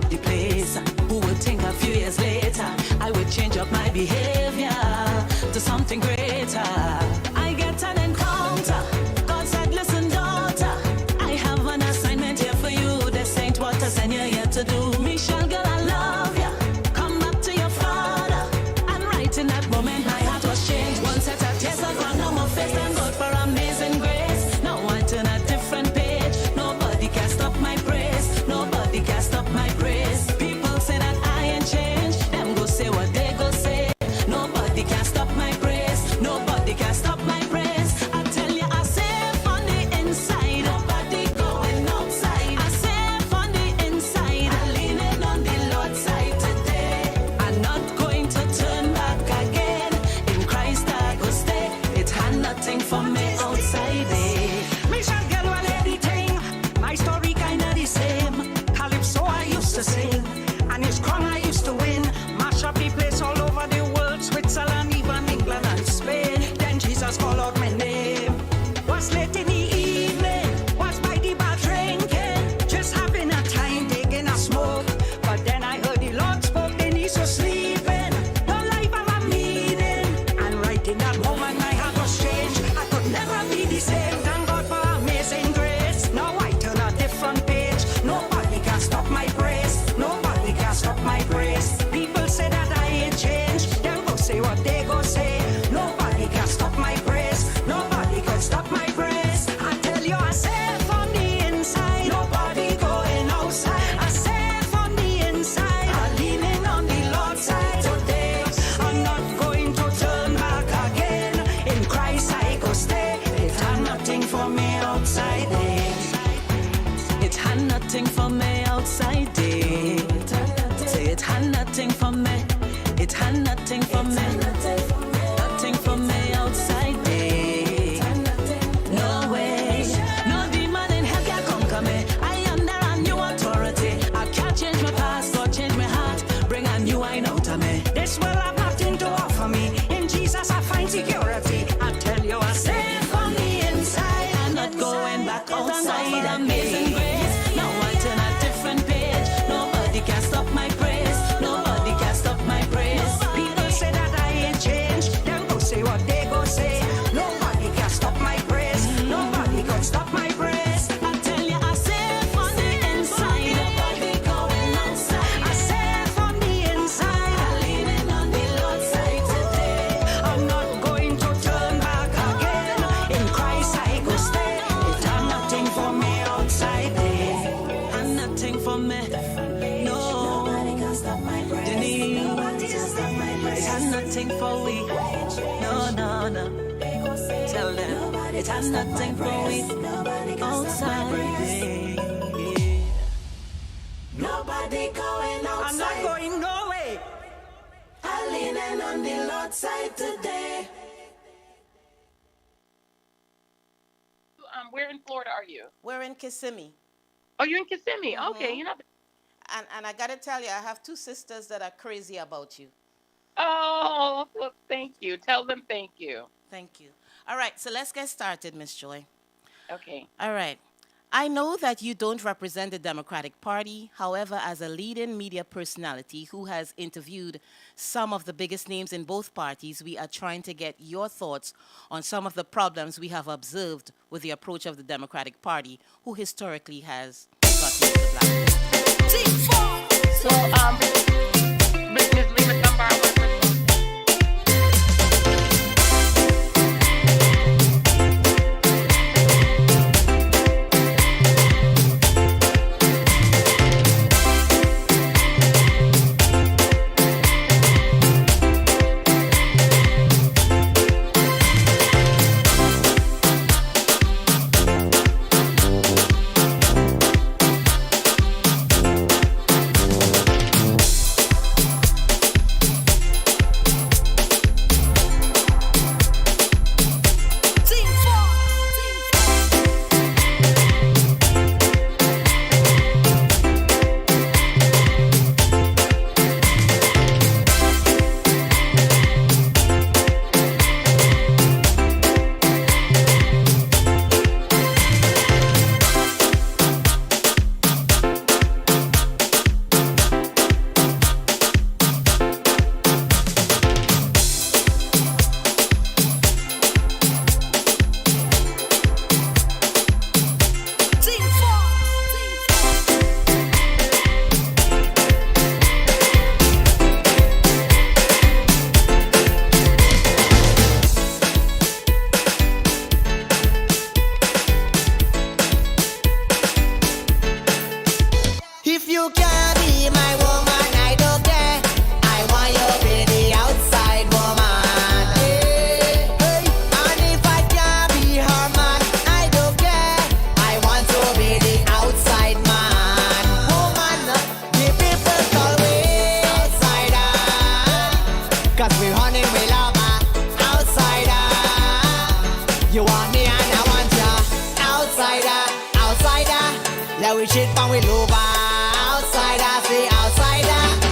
the place. Who would think a few years later I would change up my behavior to something greater? I get an encounter. God said, listen, daughter, I have an assignment here for you. This ain't what I sent you here to do. Michelle, girl, I love ya. Come back to your father. And right in that moment, my heart was changed. One set of tears have run down my face. Thank God for amazing grace. Now I turn a different page. Nobody can stop my praise. Nobody can stop my praise. People say that I ain't changed. Them go say what they go say. Nobody can stop my praise. Nobody can stop my praise. I tell you, I safe on the inside. Nobody going outside. I safe on the inside. I'm leaning on the Lord's side today. I'm not going to turn back again. In Christ I go stay. It had nothing for me outside it. Me shall get one anything. My story kinda the same. Calypso I used to sing, and his crown I used to win. Mash up the place all over the world, Switzerland, even England and Spain. Then Jesus called out my name. Was late in the evening, was by the bar drinking, just having a time taking a smoke. But then I heard the Lord spoke, then he's so sleeping. No life of a meaning. And right in that moment my heart was changed. I could never be the same. Thank God for amazing grace. Now I turn a different page. Nobody can stop my praise. Nobody can stop my praise. People say that I ain't changed. Them go say what they go say. Nobody can stop my praise. Nobody can stop my praise. I tell you, I safe on the inside. Nobody going outside. I safe on the inside. I'm leaning on the Lord's side today. I'm not going to turn back again. In Christ I go stay. It had nothing for me outside it. It had nothing for me outside it. Say it had nothing for me. It had nothing for me. Nothing for me outside it. No way. No demon in hell can conquer me. I am under a new authority. I can't change my past or change my heart. Bring a new wine out of me. This world have nothing to offer me. In Jesus I find security. I tell you, I safe on the inside. I'm not going back outside. Amazing grace. Now I turn a different page. Nobody can stop my praise. Nobody can stop my praise. People say that I ain't changed. Them go say what they go say. Nobody can stop my praise. Nobody can stop my praise. I tell you, I safe on the inside. Nobody going outside. I safe on the inside. I'm leaning on the Lord's side today. I'm not going to turn back again. In Christ I go stay. It had nothing for me outside there. And nothing for me. No. Denise. It had nothing for we. No, no, no. Tell them. It had nothing for we. Outside. Nobody going I'm not outside. going nowhere. I'm leaning on the Lord's side today. Where in Florida are you? We're in Kissimmee. Oh, you're in Kissimmee. Okay, you're not. And I got to tell you, I have two sisters that are crazy about you. Oh, well, thank you. Tell them thank you. Thank you. All right, so let's get started, Miss Joy. Okay. All right. I know that you don't represent the Democratic Party. However, as a leading media personality who has interviewed some of the biggest names in both parties, we are trying to get your thoughts on some of the problems we have observed with the approach of the Democratic Party, who historically has gotten to the black. So, Ms. Lima Dunbar, and we over. Outsider, say outsider.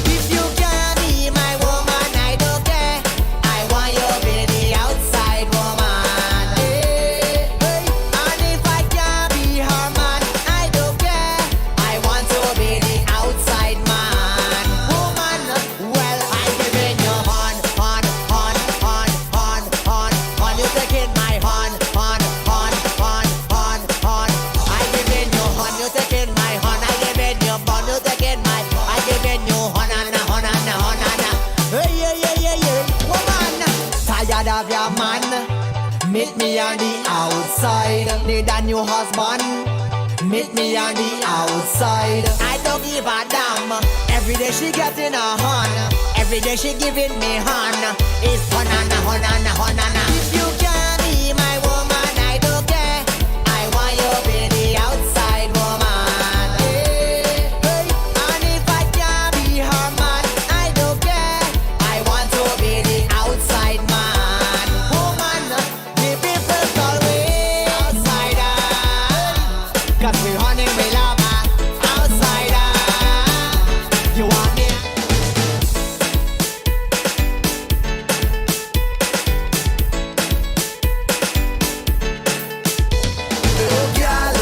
If you can't be my woman, I don't care. I want you to be the outside woman. Hey, hey. And if I can't be her man, I don't care. I want to be the outside man. Woman, well, I give it your horn. You taking my horn. I give it your horn. You taking my horn. I give it your bun. You taking my. I give it your horn. Hey, woman. Tired of your man. Meet me on the outside. Need a new husband. Meet me on the outside. I don't give a damn. Every day she getting a horn. Every day she giving me horn. It's honana. If you can't be my woman, I don't care. I want you to be the outside woman. Hey, hey. And if I can't be her man, I don't care. I want to be the outside man. Woman, the people call me outsider. Cause we hunting, we love her. Outsider. You want me?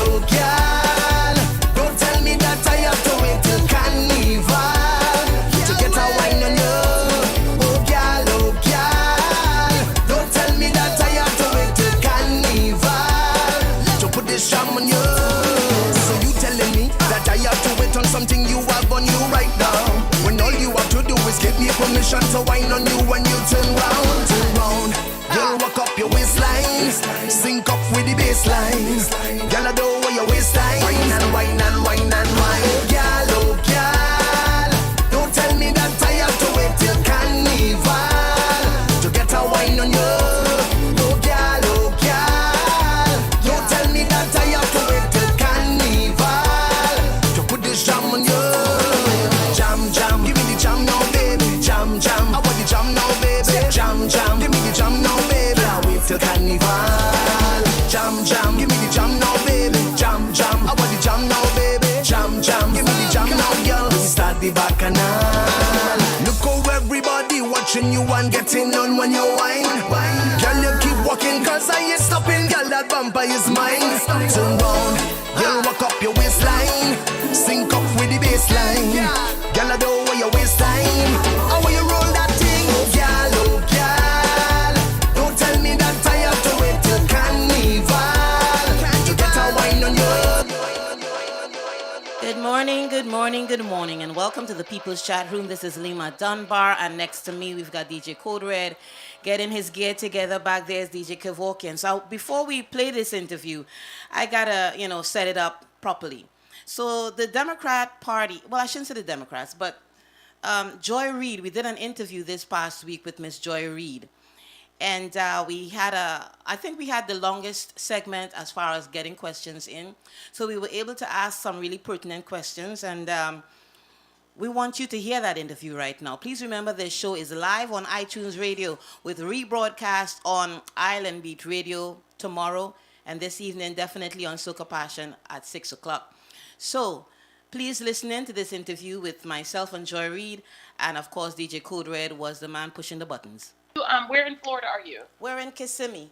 Oh girl, don't tell me that I have to wait till carnival to get a wine on you. Oh girl, don't tell me that I have to wait till carnival to put this sham on you. So you telling me that I have to wait on something you have on you right now, when all you have to do is give me permission to wine on you when you turn round. Girl, walk up your waistline, sync up with the baseline. Girl, I don't want your waistline. Wine and wine. Oh girl, don't tell me that I have to wait till carnival to get a wine on you. Oh girl, don't tell me that I have to wait till carnival to put this jam on you. Jam, give me the jam now, baby. Jam, I want the jam now, baby. Jam, give me the jam now, baby. Can't wait till carnival. Jam, give me the jam now, baby. Jam, I want the jam now, baby. Jam, give me the jam now, girl. We start the bacchanal. Look how everybody watching you and getting on when you whine. Girl, you keep walking cause I ain't stopping. Girl, that bumper is mine. Turn round, girl, walk up your waistline. Sync up with the baseline. Girl, I don't want your waste time. I want you roll that thing. Oh girl, don't tell me that I have to wait till carnival to get a wine on you. Good morning, and welcome to the People's Chat Room. This is Lima Dunbar, and next to me we've got DJ Code Red getting his gear together. Back there is DJ Kevorkian. So before we play this interview, I gotta, set it up properly. So the Democrat Party, well, I shouldn't say the Democrats, but Joy Reid, we did an interview this past week with Miss Joy Reid. And I think we had the longest segment as far as getting questions in. So we were able to ask some really pertinent questions. And we want you to hear that interview right now. Please remember this show is live on iTunes Radio with rebroadcast on Island Beat Radio tomorrow. And this evening, definitely on Soca Passion at 6 o'clock. So please listen in to this interview with myself and Joy Reid. And of course, DJ Code Red was the man pushing the buttons. Where in Florida are you? We're in Kissimmee.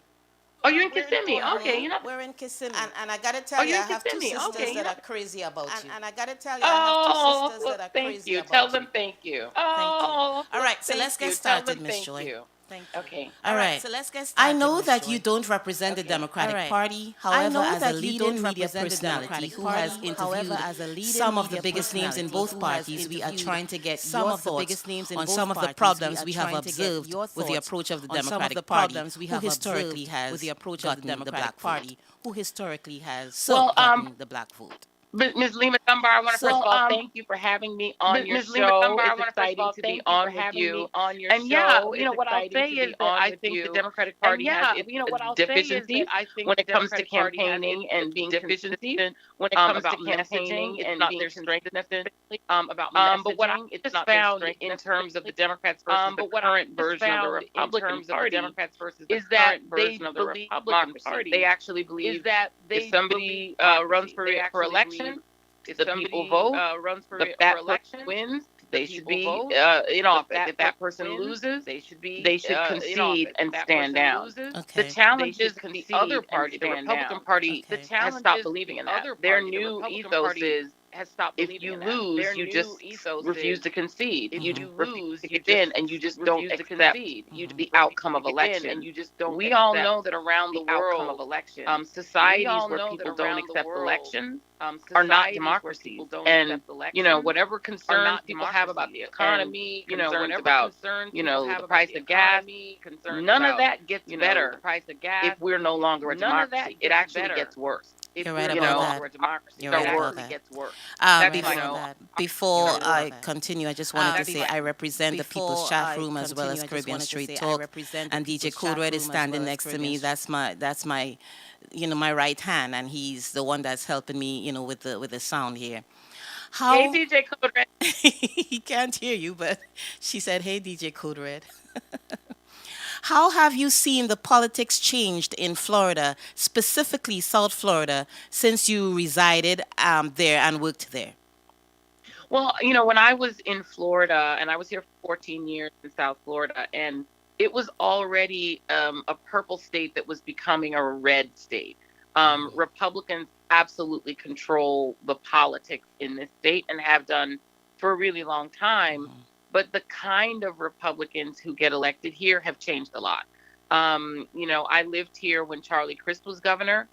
Oh, you're in Kissimmee. Okay, We're in Kissimmee. And I gotta tell you, I have two sisters that are crazy about you. And I gotta tell you, I have two sisters that are crazy about you. Tell them thank you. All right, so let's get started, Miss Joy. Thank you. Okay. All right. So let's get started. I know that you don't represent the Democratic Party. However, as a leading media personality who has interviewed some of the biggest names in both parties, we are trying to get your thoughts on some of the problems we have observed with the approach of the Democratic Party, who historically has gotten the Black Party, who historically has gotten the black vote. Ms. Lima Dunbar, I want to first of all thank you for having me on your show. It's exciting to be on with you. And yeah, what I'll say is that I think the Democratic Party has its deficiencies when it comes to campaigning and being consistent when it comes to campaigning and being strength necessarily about messaging. But what I just found in terms of the Democrats versus the current version of the Republican Party is that they believe, they actually believe that if somebody runs for election, election, the people vote. The that person wins, they should be, if that person loses, they should concede and stand down. The challenge is the other party, the Republican Party, has stopped believing in that. Their new ethos is, if you lose, you just refuse to concede. You refuse to give in, and you just don't accept the outcome of election. We all know that around the world, societies where people don't accept elections are not democracies. And, whatever concerns people have about the economy, concerns about, the price of gas, none of that gets better if we're no longer a democracy. It actually gets worse. You're right about that. You're right about that. Gets worse. Before I continue, I just wanted to say I represent the People's Chat Room as well as Caribbean Street Talk, and DJ Code Red is standing next to me. That's my my right hand, and he's the one that's helping me, with the sound here. Hey, DJ Code Red. He can't hear you, but she said, "Hey, DJ Code Red." How have you seen the politics changed in Florida, specifically South Florida, since you resided there and worked there? Well, when I was in Florida, and I was here for 14 years in South Florida, and it was already a purple state that was becoming a red state. Republicans absolutely control the politics in this state and have done for a really long time. But the kind of Republicans who get elected here have changed a lot. I lived here when Charlie Crist was governor,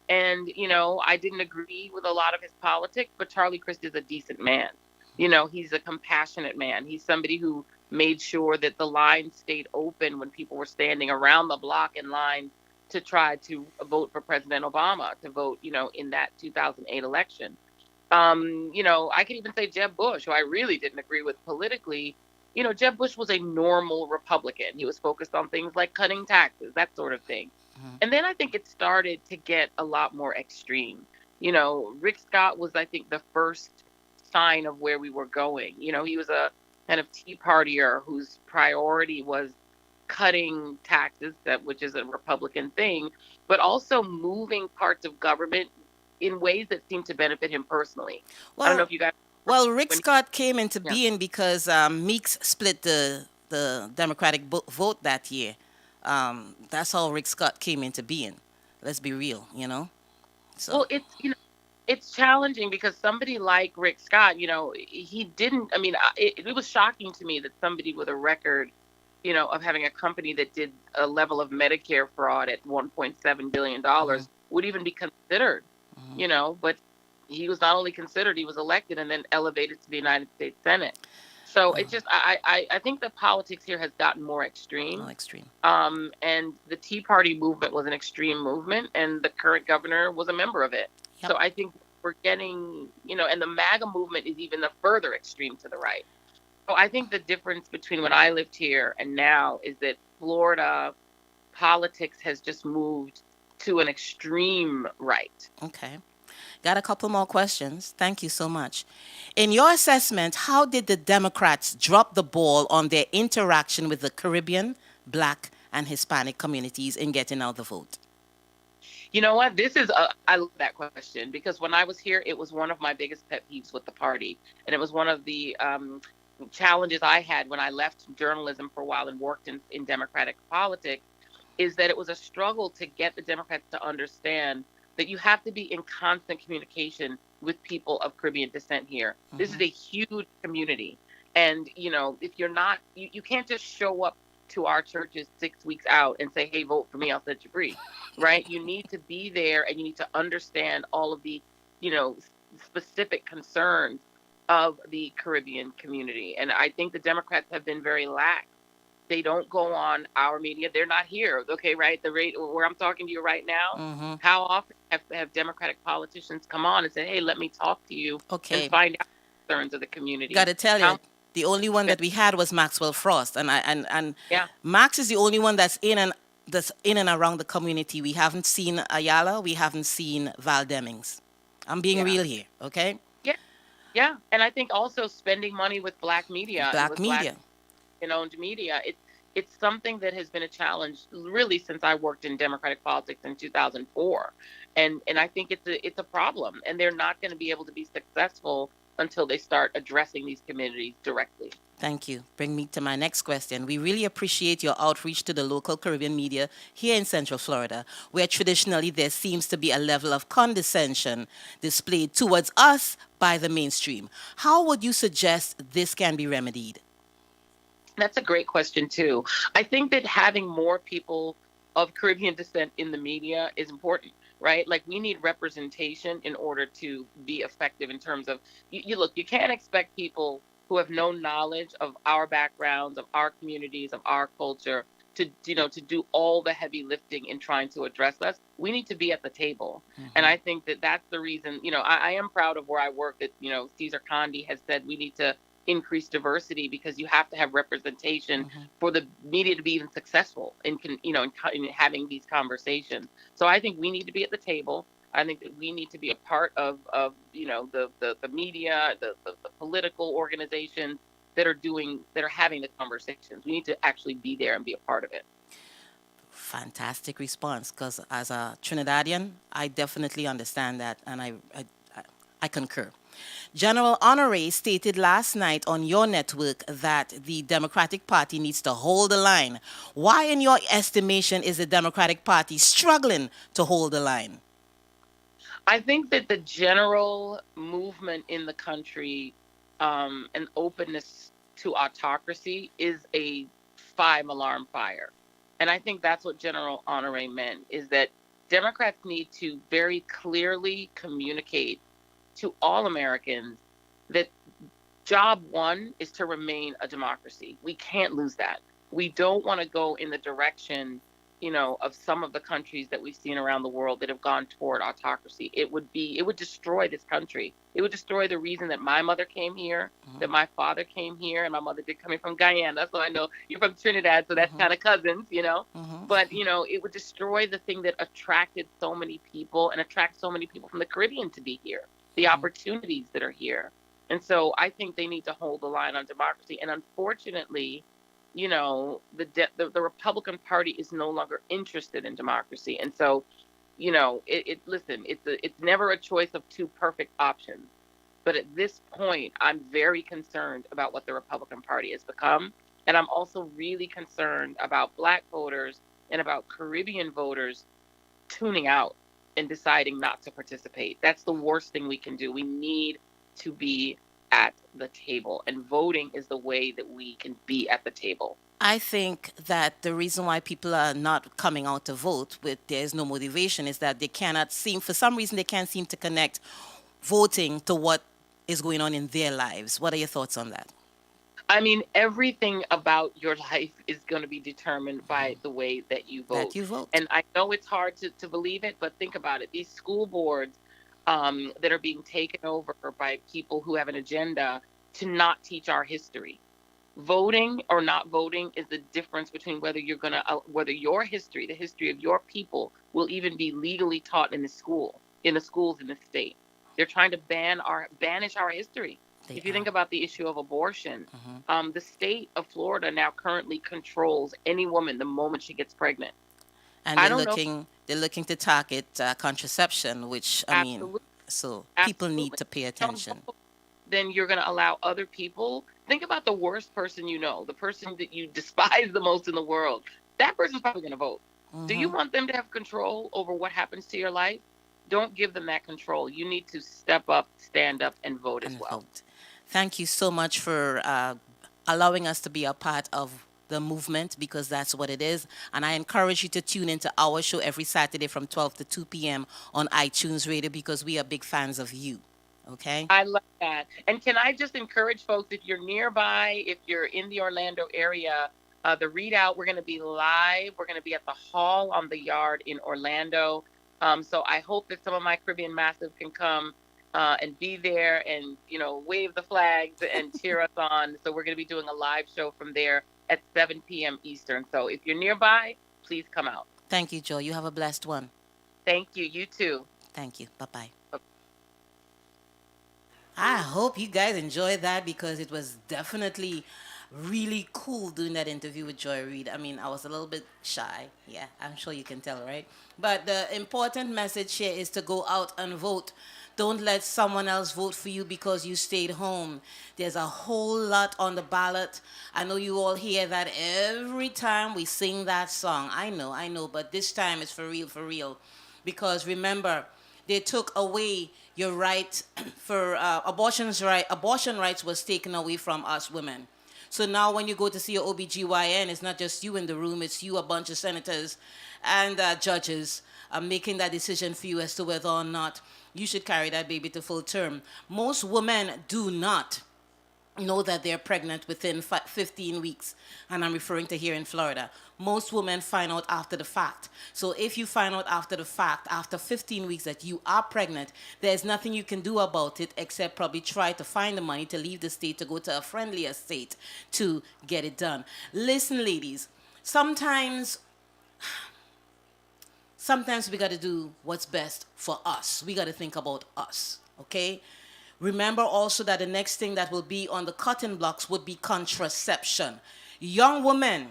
and, I didn't agree with a lot of his politics, but Charlie Crist is a decent man. He's a compassionate man. He's somebody who made sure that the line stayed open when people were standing around the block in line to try to vote for President Obama, to vote, in that 2008 election. I could even say Jeb Bush, who I really didn't agree with politically. Jeb Bush was a normal Republican. He was focused on things like cutting taxes, that sort of thing. And then I think it started to get a lot more extreme. Rick Scott was, I think, the first sign of where we were going. He was a kind of Tea Partier whose priority was cutting taxes, which is a Republican thing, but also moving parts of government in ways that seem to benefit him personally. I don't know if you guys... Well, Rick Scott came into being because Meeks split the Democratic vote that year. That's how Rick Scott came into being. Let's be real, So. Well, it's challenging because somebody like Rick Scott, he didn't... it was shocking to me that somebody with a record, of having a company that did a level of Medicare fraud at $1.7 billion would even be considered. But he was not only considered, he was elected and then elevated to the United States Senate. So it's just, I think the politics here has gotten more extreme. And the Tea Party movement was an extreme movement, and the current governor was a member of it. So I think we're getting, and the MAGA movement is even the further extreme to the right. So I think the difference between when I lived here and now is that Florida politics has just moved to an extreme right. Okay. Got a couple more questions. Thank you so much. In your assessment, how did the Democrats drop the ball on their interaction with the Caribbean, Black, and Hispanic communities in getting out the vote? You know what? I love that question, because when I was here, it was one of my biggest pet peeves with the party. And it was one of the challenges I had when I left journalism for a while and worked in Democratic politics, is that it was a struggle to get the Democrats to understand that you have to be in constant communication with people of Caribbean descent here. This is a huge community. And, if you're not, you can't just show up to our churches 6 weeks out and say, hey, vote for me, I'll set you free, right? You need to be there, and you need to understand all of the, specific concerns of the Caribbean community. And I think the Democrats have been very lax. They don't go on our media. They're not here. Okay, right? The rate where I'm talking to you right now, how often have Democratic politicians come on and say, hey, let me talk to you and find out the concerns of the community? Got to tell you, the only one that we had was Maxwell Frost. And Max is the only one that's in and around the community. We haven't seen Ayala. We haven't seen Val Demings. I'm being real here, okay? Yeah. And I think also spending money with Black media. Black-owned media. it's something that has been a challenge really since I worked in Democratic politics in 2004. And I think it's a problem, and they're not going to be able to be successful until they start addressing these communities directly. Thank you. Bring me to my next question. We really appreciate your outreach to the local Caribbean media here in Central Florida, where traditionally there seems to be a level of condescension displayed towards us by the mainstream. How would you suggest this can be remedied? That's a great question, too. I think that having more people of Caribbean descent in the media is important, right? Like, we need representation in order to be effective in terms of, you look, you can't expect people who have no knowledge of our backgrounds, of our communities, of our culture, to do all the heavy lifting in trying to address us. We need to be at the table. And I think that that's the reason, I am proud of where I work, that, Cesar Condi has said we need to increase diversity, because you have to have representation for the media to be even successful in having these conversations. So I think we need to be at the table. I think that we need to be a part of the media, the political organizations that are having the conversations. We need to actually be there and be a part of it. Fantastic response, because as a Trinidadian, I definitely understand that, and I concur. General Honore stated last night on your network that the Democratic Party needs to hold the line. Why, in your estimation, is the Democratic Party struggling to hold the line? I think that the general movement in the country and openness to autocracy is a 5-alarm fire. And I think that's what General Honore meant, is that Democrats need to very clearly communicate to all Americans that job one is to remain a democracy. We can't lose that. We don't want to go in the direction, of some of the countries that we've seen around the world that have gone toward autocracy. It would destroy this country. It would destroy the reason that my mother came here, that my father came here, and my mother did coming from Guyana. So I know you're from Trinidad, so that's kind of cousins, But, it would destroy the thing that attracted so many people and attract so many people from the Caribbean to be here, the opportunities that are here. And so I think they need to hold the line on democracy. And unfortunately, the Republican Party is no longer interested in democracy. And so, it's never a choice of two perfect options. But at this point, I'm very concerned about what the Republican Party has become. And I'm also really concerned about Black voters and about Caribbean voters tuning out and deciding not to participate. That's the worst thing we can do. We need to be at the table, and voting is the way that we can be at the table. I think that the reason why people are not coming out to vote with there's no motivation is that they cannot seem, for some reason, they can't seem to connect voting to what is going on in their lives. What are your thoughts on that? I mean, everything about your life is going to be determined by the way that you vote. And I know it's hard to believe it, but think about it. These school boards that are being taken over by people who have an agenda to not teach our history. Voting or not voting is the difference between whether your history, the history of your people, will even be legally taught in the schools in the state. They're trying to banish our history. If you think about the issue of abortion, the state of Florida now currently controls any woman the moment she gets pregnant. And they're looking to target contraception, which, so people need to pay attention. Then you're going to allow other people. Think about the worst person the person that you despise the most in the world. That person's probably going to vote. Do you want them to have control over what happens to your life? Don't give them that control. You need to step up, stand up, and vote as well. Thank you so much for allowing us to be a part of the movement, because that's what it is. And I encourage you to tune into our show every Saturday from 12 to 2 p.m. on iTunes Radio, because we are big fans of you. Okay? I love that. And can I just encourage folks, if you're nearby, if you're in the Orlando area, the readout, we're going to be live. We're going to be at the Hall on the Yard in Orlando. So I hope that some of my Caribbean Massive can come and be there and, wave the flags and cheer us on. So we're going to be doing a live show from there at 7 p.m. Eastern. So if you're nearby, please come out. Thank you, Joe. You have a blessed one. Thank you. You too. Thank you. Bye-bye. I hope you guys enjoyed that because it was definitely really cool doing that interview with Joy Reid. I mean, I was a little bit shy. Yeah, I'm sure you can tell, right? But the important message here is to go out and vote. Don't let someone else vote for you because you stayed home. There's a whole lot on the ballot. I know you all hear that every time we sing that song. I know, but this time it's for real. Because remember, they took away your right for abortion rights was taken away from us women. So now when you go to see your OBGYN, it's not just you in the room, it's you, a bunch of senators and judges making that decision for you as to whether or not you should carry that baby to full term. Most women do not know that they're pregnant within 15 weeks, and I'm referring to here in Florida. Most women find out after the fact. So if you find out after the fact, after 15 weeks that you are pregnant, there's nothing you can do about it except probably try to find the money to leave the state to go to a friendlier state to get it done. Listen, ladies, sometimes we got to do what's best for us. We got to think about us, okay? Remember also that the next thing that will be on the cutting blocks would be contraception. Young women,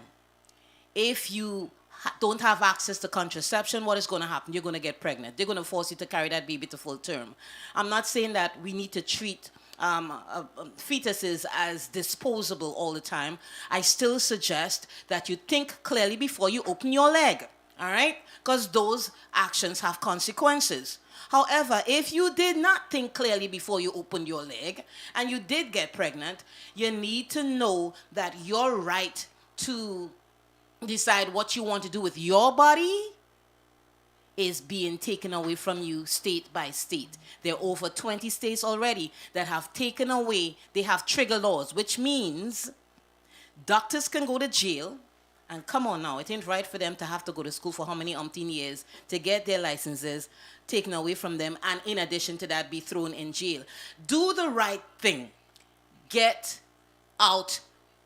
if you don't have access to contraception, what is going to happen? You're going to get pregnant. They're going to force you to carry that baby to full term. I'm not saying that we need to treat fetuses as disposable all the time. I still suggest that you think clearly before you open your leg, all right? Because those actions have consequences. However, if you did not think clearly before you opened your leg and you did get pregnant, you need to know that your right to decide what you want to do with your body is being taken away from you state by state. There are over 20 states already that have taken away, they have trigger laws, which means doctors can go to jail. And come on now, it ain't right for them to have to go to school for how many umpteen years to get their licenses taken away from them, and in addition to that, be thrown in jail. Do the right thing. Get out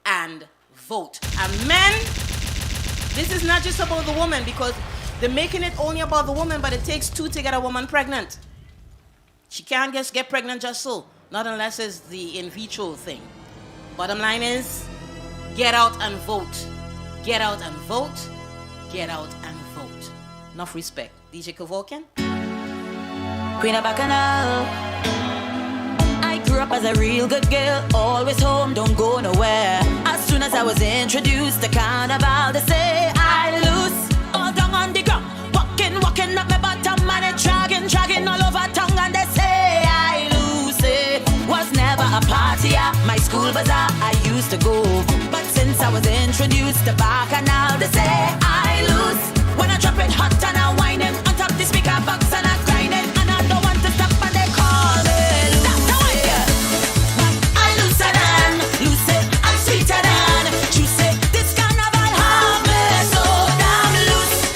and vote. And men, this is not just about the woman, because they're making it only about the woman, but it takes two to get a woman pregnant. She can't just get pregnant just so, not unless it's the in vitro thing. Bottom line is, get out and vote. Get out and vote. Get out and vote. Enough respect. DJ Kevorkian. Queen of Bacchanal. I grew up as a real good girl, always home, don't go nowhere. As soon as I was introduced to carnival, they say I loose, all down on the ground, walking up my bottom, and it dragging all over tongue, and they say I lose. It was never a party at my school bazaar I used to go, but since I was introduced to Bacchanal, they say I lose. When I drop it hot and I whine it on top the speaker box and I grind it, and I don't want to stop and they call me loose. I looser than, loose it, I'm sweeter than, juice it. This carnival have me so damn loose.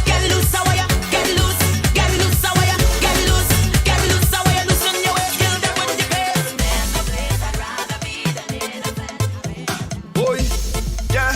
Get loose, how you get loose, get loose, how you get loose, get loose, how you loosen your way, kill them with the pace. There's no place I'd rather be than in a bed. Boy, yeah.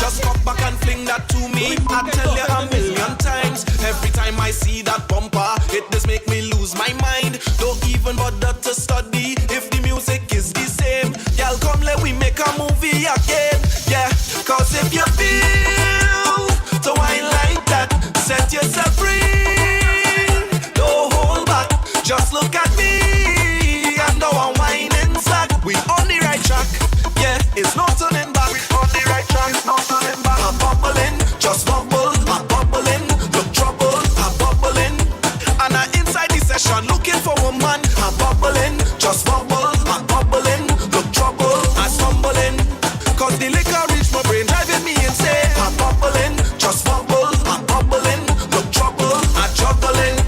Just come back and fling that to me. I tell you a million times. Every time I see that bumper, it does make me lose my mind. Don't even bother to study if the music is the same. Y'all come, let we make a movie again. Yeah, cause if you feel to whine like that, set yourself free. Don't hold back, just look at me. And now I'm whining slack. We on the right track. Yeah, it's no turning back. We on the right track, it's no turning back. I'm bubbling, just bubble. I'm bubbling, look trouble. I'm bubbling, and I'm inside the session looking for a man. I'm bubbling, just bubble. I'm bubbling, look trouble. I'm stumbling, cause the liquor reach my brain, driving me insane. I'm bubbling, just bubble. I'm bubbling, look trouble. I'm juggling,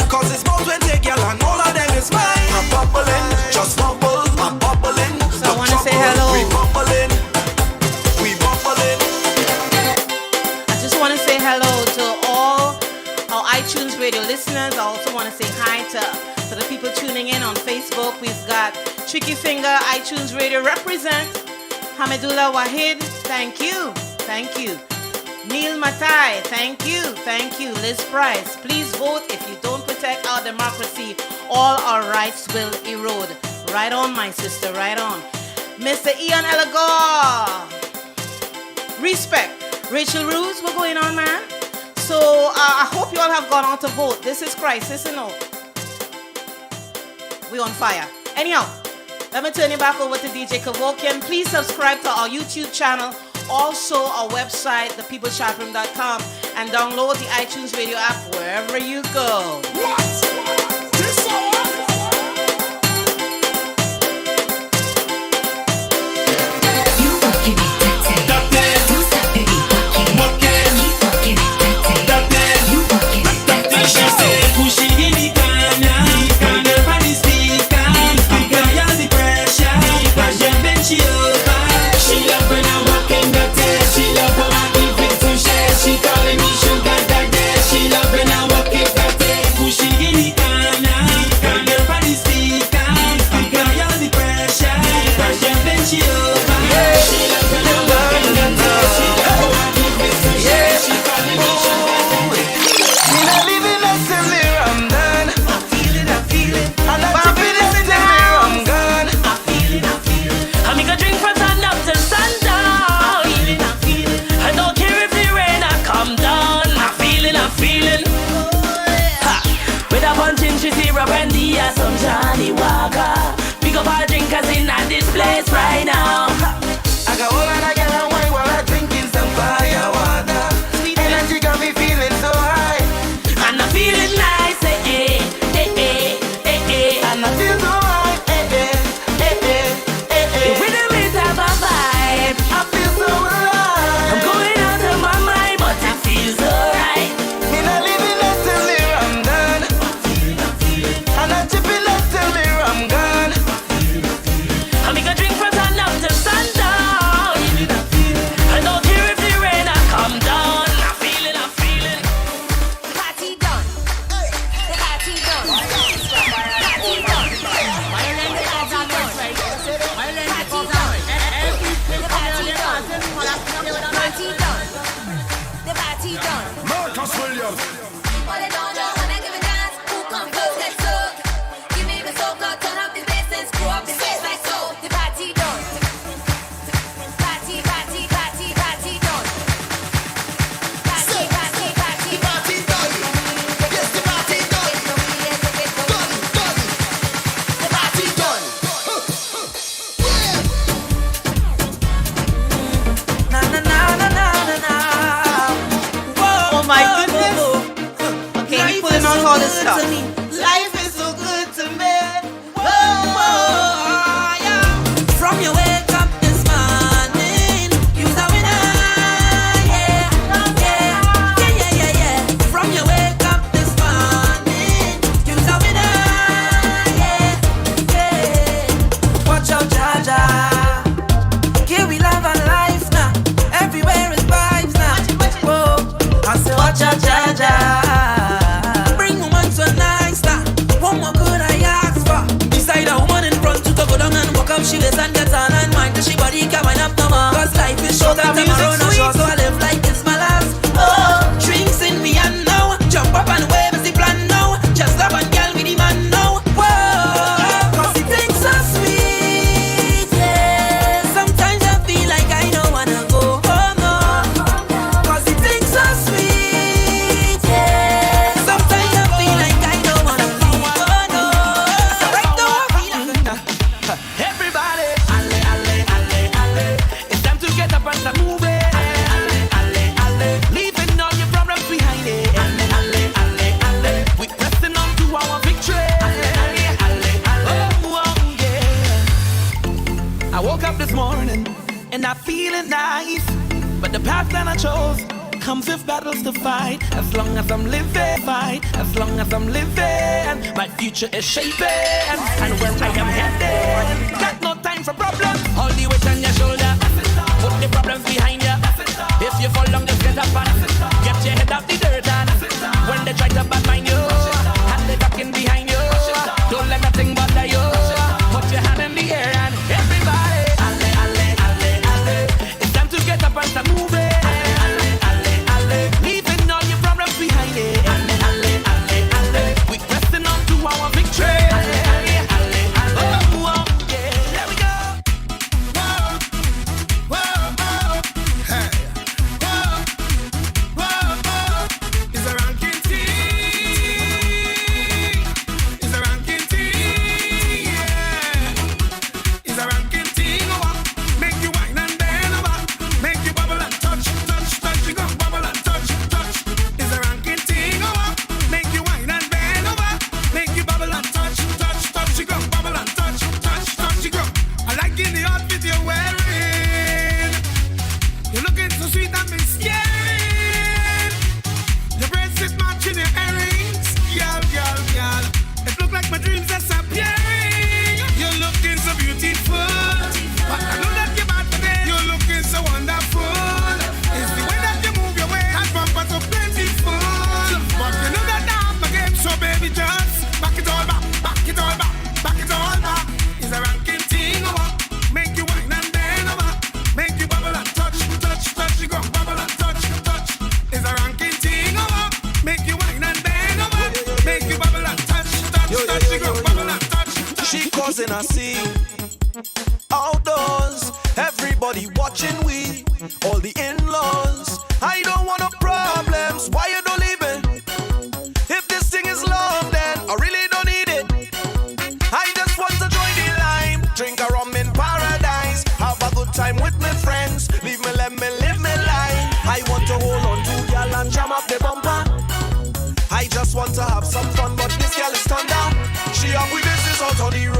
cause it's about 20 girl and all of them is mine. I'm bubbling, just bubble. I'm bubbling. So I want to say hello. We bubbling. We bubbling. I just want to say hello to all our iTunes radio listeners. I also want to say hi to the people tuning in on Facebook. We've got Tricky Finger, iTunes Radio represent. Hamidullah Wahid, thank you. Thank you. Neil Matai, thank you. Thank you. Liz Price, please vote. If you don't put protect our democracy, all our rights will erode. Right on, my sister, right on. Mr. Ian Elagor. Respect. Rachel Ruse, what's going on, man? So I hope you all have gone out to vote. This is crisis, you know. We on fire. Anyhow, let me turn you back over to DJ Kevorkian. Please subscribe to our YouTube channel, also our website, thepeoplechartroom.com, and download the iTunes radio app wherever you go. Some Johnny Walker. Pick up our drinkers in at this place right now. I got all of that girl and wine while I'm drinking some fire water. Sweet energy got me feeling so high. And I'm feeling nice, eh, eh, eh, eh, eh, eh. And I feel so high, eh, eh, eh, eh, eh, eh. The rhythm is have a vibe. I feel so alive. I'm going out of my mind, but it feels alright. Me not living up till me I'm done. And I'm chipping up till me I'm gone. I make a drink from sun up to sundown. I don't care if the rain I come down. I'm feeling. The party done. The party done. Party done. The party done. Marcus Williams. All they don't know when I give a dance. Who come first get soaked? Give me the soca, turn up the bass and screw up the bass like so. The party done. Party done. Party done. Yes, the party done. The party done. Oh my goodness. Okay, he's pulling on all this stuff. Life is so good to me. From your wake up this morning, you's a winner. Yeah. From your wake up this morning, you's a winner. Yeah. Watch out, Jaja. Here we love and life now. Everywhere is vibes now. Whoa. I say, watch out, Jaja. Bring woman so nice now. What more could I ask for? Beside a woman in front to go down and walk up, she listen and get on and mind till she body can wind up no more. Cause life is short and tomorrow not sure, so I live like it's my last. Oh, drinks in me and now. Jump up and wave is the plan now. Just love and girl with the man now. Whoa, cause it tastes so sweet, yeah. Sometimes I feel like I don't wanna go home, no. Cause it tastes so sweet, yeah. Sometimes I feel like I don't wanna leave, oh no. So right now I feel like Everybody, alle. It's time to get up and start moving. Alle. Leaving all your problems behind it. Alle. We pressing on to our victory. Alle. Oh, yeah. I woke up this morning and I feeling nice, but the path that I chose comes with battles to fight. As long as I'm living, my future is shaping, and where I am headed, got no time for problems. Hold the weight on your shoulder, put the problems behind you. If you fall down, just get up and get your head out the dirt. And when they try to bad mind you, and they talking behind you, don't let nothing bother you. Put your hand in the air and everybody, alle. It's time to get up and start moving. Leaving all your problems behind it. Alle. We sweet and me skin. Your breasts is matching your earrings. Girl, girl, girl. It look like my dreams disappearing. You're looking so beautiful. But I know that you're bad today. You're looking so wonderful. It's the way that you move your way. That bumper so plentiful. But you know that now my game. So baby, just back it all back. Back it all back. Back it all back. It's a ranking thing over. Make you wine and bend over. Make you bubble and touch, touch, touch. You go bubble and touch, touch. It's a ranking thing over. Make you wine and bend over. Make you bubble and touch, touch, touch. You go bubble and touch, touch. She causing a scene outdoors. Everybody watching we, all the in-laws. I don't want no problems. Why you don't leave it? If this thing is love, then I really don't need it. I just want to join the line, drink a rum in paradise, have a good time with my friends. Leave me, let me live my life. I want to hold on to y'all and jam up the bumper. I just want to have some fun, but this girl is turned down. She have we business out on the road.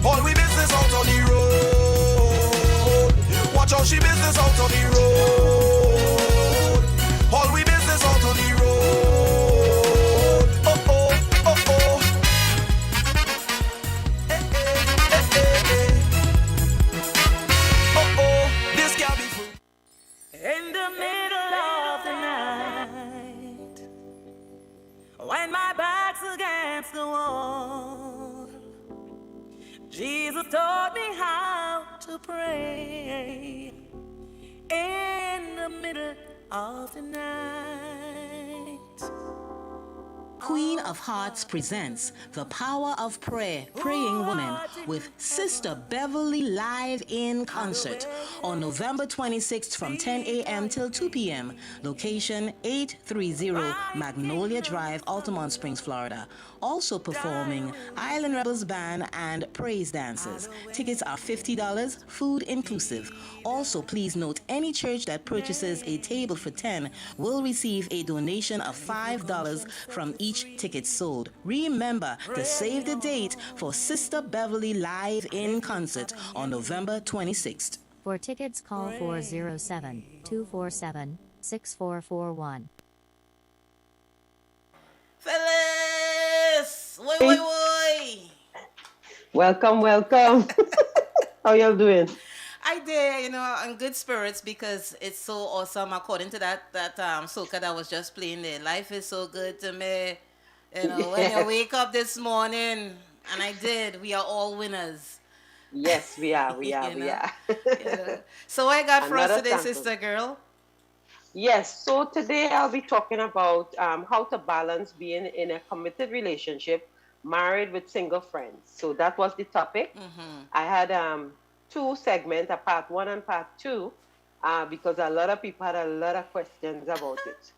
All we business out on the road. Watch out, she business out on the road. All we business out on the road. Oh oh, oh oh. Eh, eh, eh, eh, eh. Oh oh, this girl be free. In the middle of the night, when my back's against the wall, Jesus taught me how to pray. In the middle of the night. Queen of Hearts presents The Power of Prayer, Praying Women with Sister Beverly live in concert on November 26th from 10 a.m. till 2 p.m. Location 830 Magnolia Drive, Altamont Springs, Florida. Also performing Island Rebels Band and Praise Dancers. Tickets are $50, food inclusive. Also, please note any church that purchases a table for 10 will receive a donation of $5 from each ticket sold. Remember to save the date for Sister Beverly live in concert on November 26th. For tickets, call 407-247-6441. Phyllis! Woi. Welcome, welcome. How y'all doing? I did, in good spirits because it's so awesome. According to that soca that was just playing there, life is so good to me. When you wake up this morning, and I did, we are all winners. Yes, we are. We are. Yeah. So I got for us today, sample. sister girl. Yes, so today I'll be talking about how to balance being in a committed relationship, married with single friends. So that was the topic. Mm-hmm. I had two segments, a part 1 and part 2, because a lot of people had a lot of questions about it.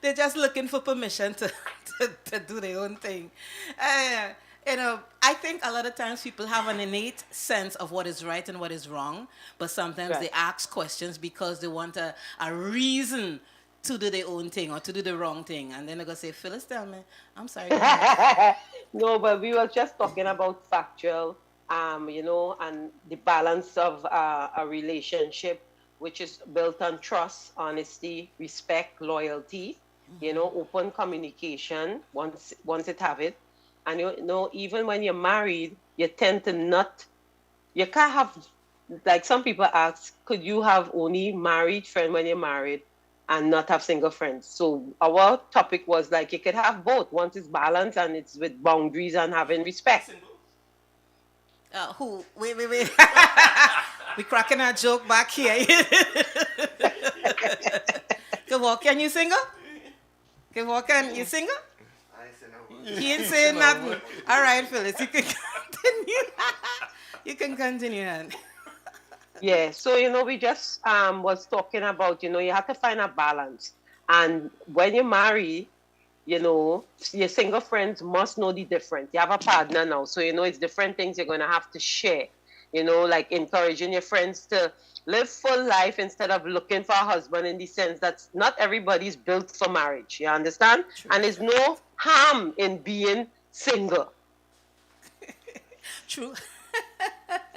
They're just looking for permission to do their own thing. I think a lot of times people have an innate sense of what is right and what is wrong, but sometimes they ask questions because they want a reason to do their own thing or to do the wrong thing. And then they're going to say, Phyllis, tell me, I'm sorry. No, but we were just talking about factual, and the balance of a relationship, which is built on trust, honesty, respect, loyalty, open communication once it have it. And even when you're married, you tend to you can't have, like some people ask, could you have only married friend when you're married and not have single friends? So our topic was like, you could have both. Once it's balanced and it's with boundaries and having respect. Wait. We cracking our joke back here. Can you single? Can you single? He ain't saying nothing. All right, Phyllis, you can continue. You can continue, hon. Yeah, so, we just was talking about, you have to find a balance. And when you marry, your single friends must know the difference. You have a partner now, so, it's different things you're going to have to share. Like encouraging your friends to live full life instead of looking for a husband, in the sense that not everybody's built for marriage. You understand? True. And there's no harm in being single. True.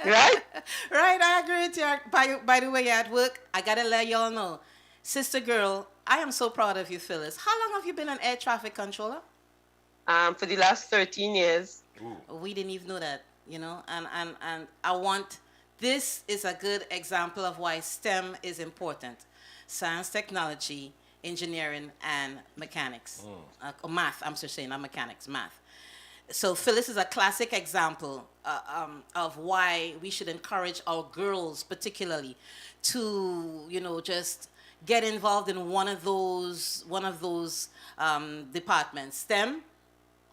Right? Right, I agree with you. By the way, you're at work, I gotta let y'all know. Sister girl, I am so proud of you, Phyllis. How long have you been an air traffic controller? For the last 13 years. Ooh. We didn't even know that, and I want, this is a good example of why STEM is important. Science, technology, engineering, and mechanics. Math, I'm just saying, not mechanics, math. So Phyllis is a classic example of why we should encourage our girls particularly to, just get involved in one of those departments. STEM,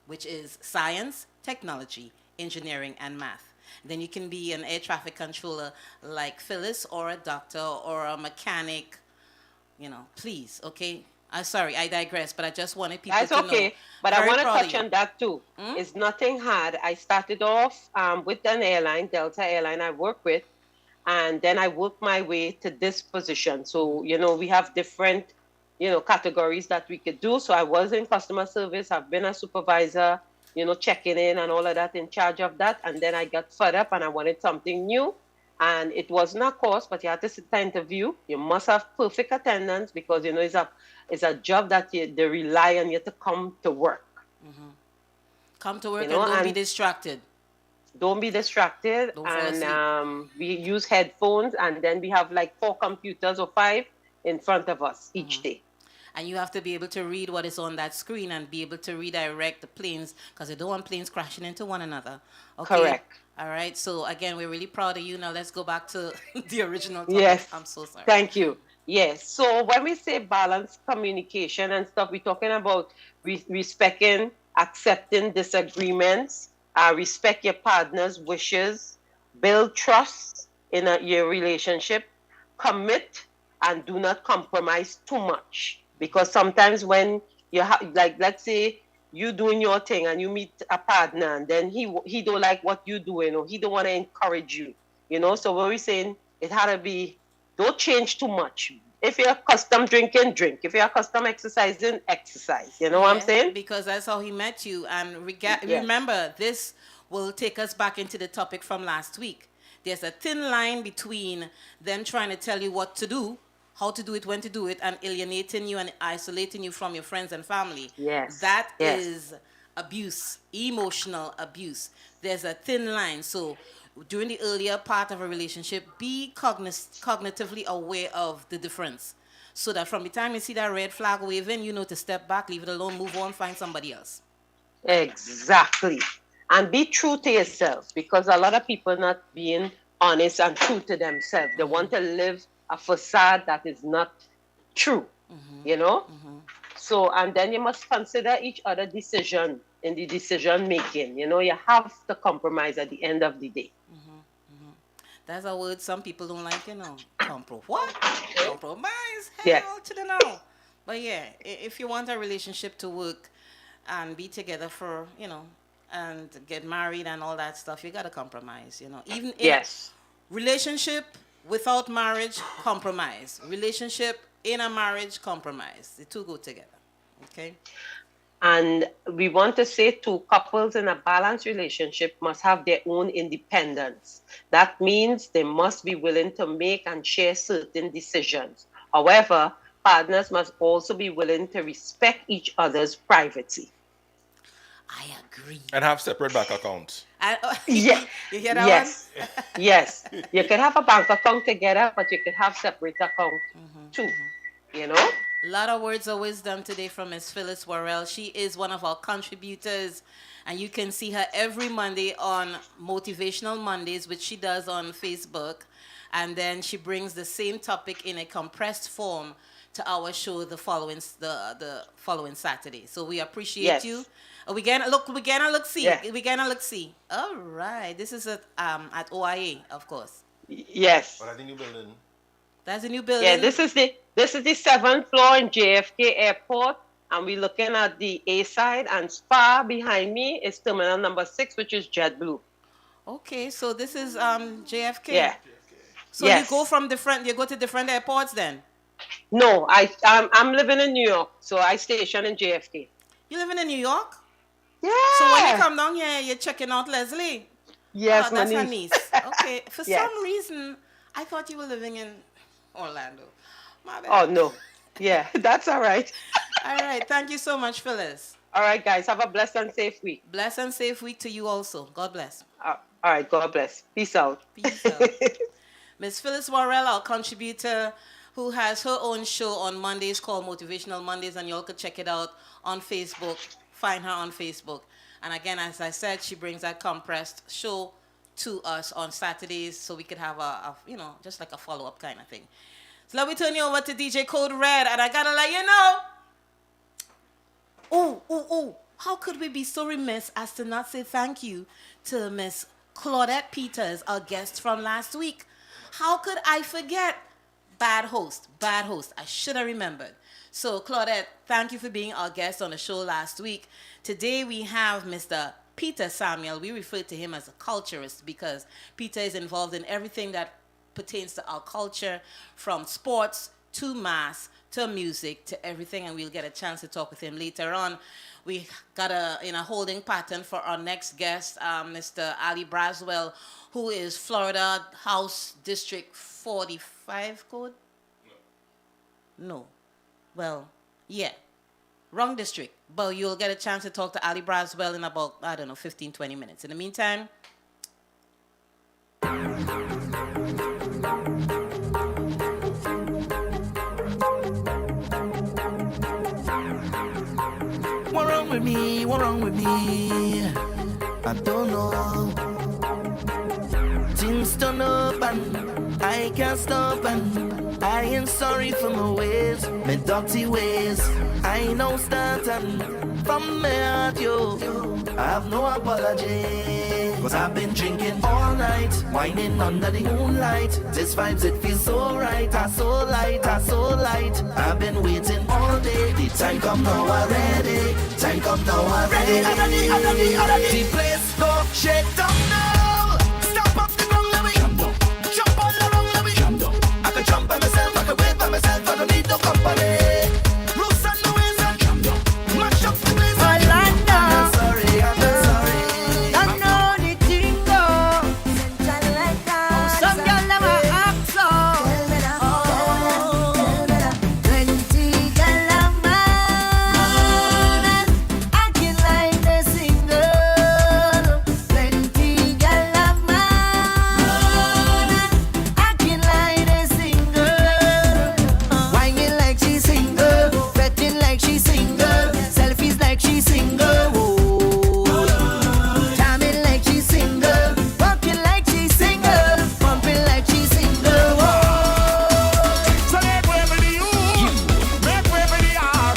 which is science, technology, engineering, and math. Then you can be an air traffic controller like Phyllis, or a doctor, or a mechanic, please, okay? I'm sorry, I digress, but I just wanted people to know. That's okay, but I want to touch on that too. It's nothing hard. I started off with an airline, Delta Airline I work with, and then I worked my way to this position. So, we have different, categories that we could do. So I was in customer service. I've been a supervisor, checking in and all of that, in charge of that. And then I got fed up and I wanted something new. And it wasn't a course, but you had to sit the interview. You must have perfect attendance because, it's a job that they rely on you to come to work. Mm-hmm. Come to work and don't be distracted. Don't be distracted. And we use headphones, and then we have like 4 computers or 5 in front of us each day. And you have to be able to read what is on that screen and be able to redirect the planes, because you don't want planes crashing into one another. Okay? Correct. All right. So again, we're really proud of you. Now let's go back to the original topic. Yes. I'm so sorry. Thank you. Yes. So when we say balanced communication and stuff, we're talking about respecting, accepting disagreements, respect your partner's wishes, build trust in your relationship, commit, and do not compromise too much. Because sometimes when you have, like, let's say you doing your thing and you meet a partner and then he don't like what you doing, or he don't want to encourage you, So what we're saying, it had to be, don't change too much. If you're custom drinking, drink. If you're custom exercising, exercise. You know what I'm saying? Because that's how he met you. And remember, this will take us back into the topic from last week. There's a thin line between them trying to tell you what to do, how to do it, when to do it, and alienating you and isolating you from your friends and family. Yes. That is abuse, emotional abuse. There's a thin line. So during the earlier part of a relationship, be cognitively aware of the difference. So that from the time you see that red flag waving, you know to step back, leave it alone, move on, find somebody else. Exactly. And be true to yourself, because a lot of people not being honest and true to themselves. They want to live a facade that is not true, So, and then you must consider each other decision in the decision making. You have to compromise at the end of the day. That's a word some people don't like, Compromise? Yes. Hell to the no. But yeah, if you want a relationship to work and be together for, and get married and all that stuff, you got to compromise, Even in a relationship without marriage, compromise. Relationship in a marriage, compromise. The two go together, okay? And we want to say too, couples in a balanced relationship must have their own independence. That means they must be willing to make and share certain decisions. However, partners must also be willing to respect each other's privacy. I agree. And have separate bank accounts. Yeah. You hear that one? Yes. You can have a bank account together, but you can have separate accounts too. A lot of words of wisdom today from Miss Phyllis Worrell. She is one of our contributors, and you can see her every Monday on Motivational Mondays, which she does on Facebook. And then she brings the same topic in a compressed form to our show the following Saturday. So we appreciate you. We're gonna look see. All right. This is at OIA, of course. Yes. But at the new building. That's a new building. Yeah, this is the 7th floor in JFK Airport, and we're looking at the A side, and far behind me is terminal number 6, which is JetBlue. Okay, so this is JFK. Yeah. So you go to different airports then? No, I'm living in New York, so I station in JFK. You living in New York? Yeah. So when you come down here, you're checking out Leslie? Yes, that's her niece. Okay. Okay, for some reason, I thought you were living in Orlando. My bad. Oh, no. Yeah, that's all right. All right. Thank you so much, Phyllis. All right, guys. Have a blessed and safe week. Blessed and safe week to you also. God bless. All right. God bless. Peace out. Peace out. Miss Phyllis Worrell, our contributor, who has her own show on Mondays called Motivational Mondays, and you all could check it out on Facebook. Find her on Facebook. And again, as I said, she brings that compressed show to us on Saturdays so we could have a just like a follow-up kind of thing. So let me turn you over to DJ Code Red, and I gotta let you know. How could we be so remiss as to not say thank you to Miss Claudette Peters, our guest from last week? How could I forget? Bad host. I should have remembered. So, Claudette, thank you for being our guest on the show last week. Today we have Mr. Peter Samuel. We refer to him as a culturist because Peter is involved in everything that pertains to our culture, from sports to mass to music to everything, and we'll get a chance to talk with him later on. We got in a holding pattern for our next guest, Mr. ALLIE Braswell, who is Florida House District 45 code? No. Well, yeah. Wrong district. But you'll get a chance to talk to ALLIE Braswell in about, 15, 20 minutes. In the meantime, What wrong with me? What wrong with me? I don't know. Things turn up and I can't stop, and I ain't sorry for my ways, my dirty ways. I know starting from my heart, yo. I have no apology, 'cause I've been drinking all night, whining under the moonlight. This vibes, it feels so right, so light, so light. I've been waiting all day, the time come now already. Time come now already. The place go shake down now. Stop up the ground, let me jump all around, let me I can jump by myself, I can wait by myself, I don't need no company. Roots and the ways and mash up the place. I'm sorry. I know the thing goes. Some girl never act so. 20 girl a man, acting like they single. 20 girl a man, acting like they single. Whining like she's single, betting like she's single, selfies like she's single. Jamming like she's single, walking like she's single, pumping like she's single. So make way for the youth, make way for the art.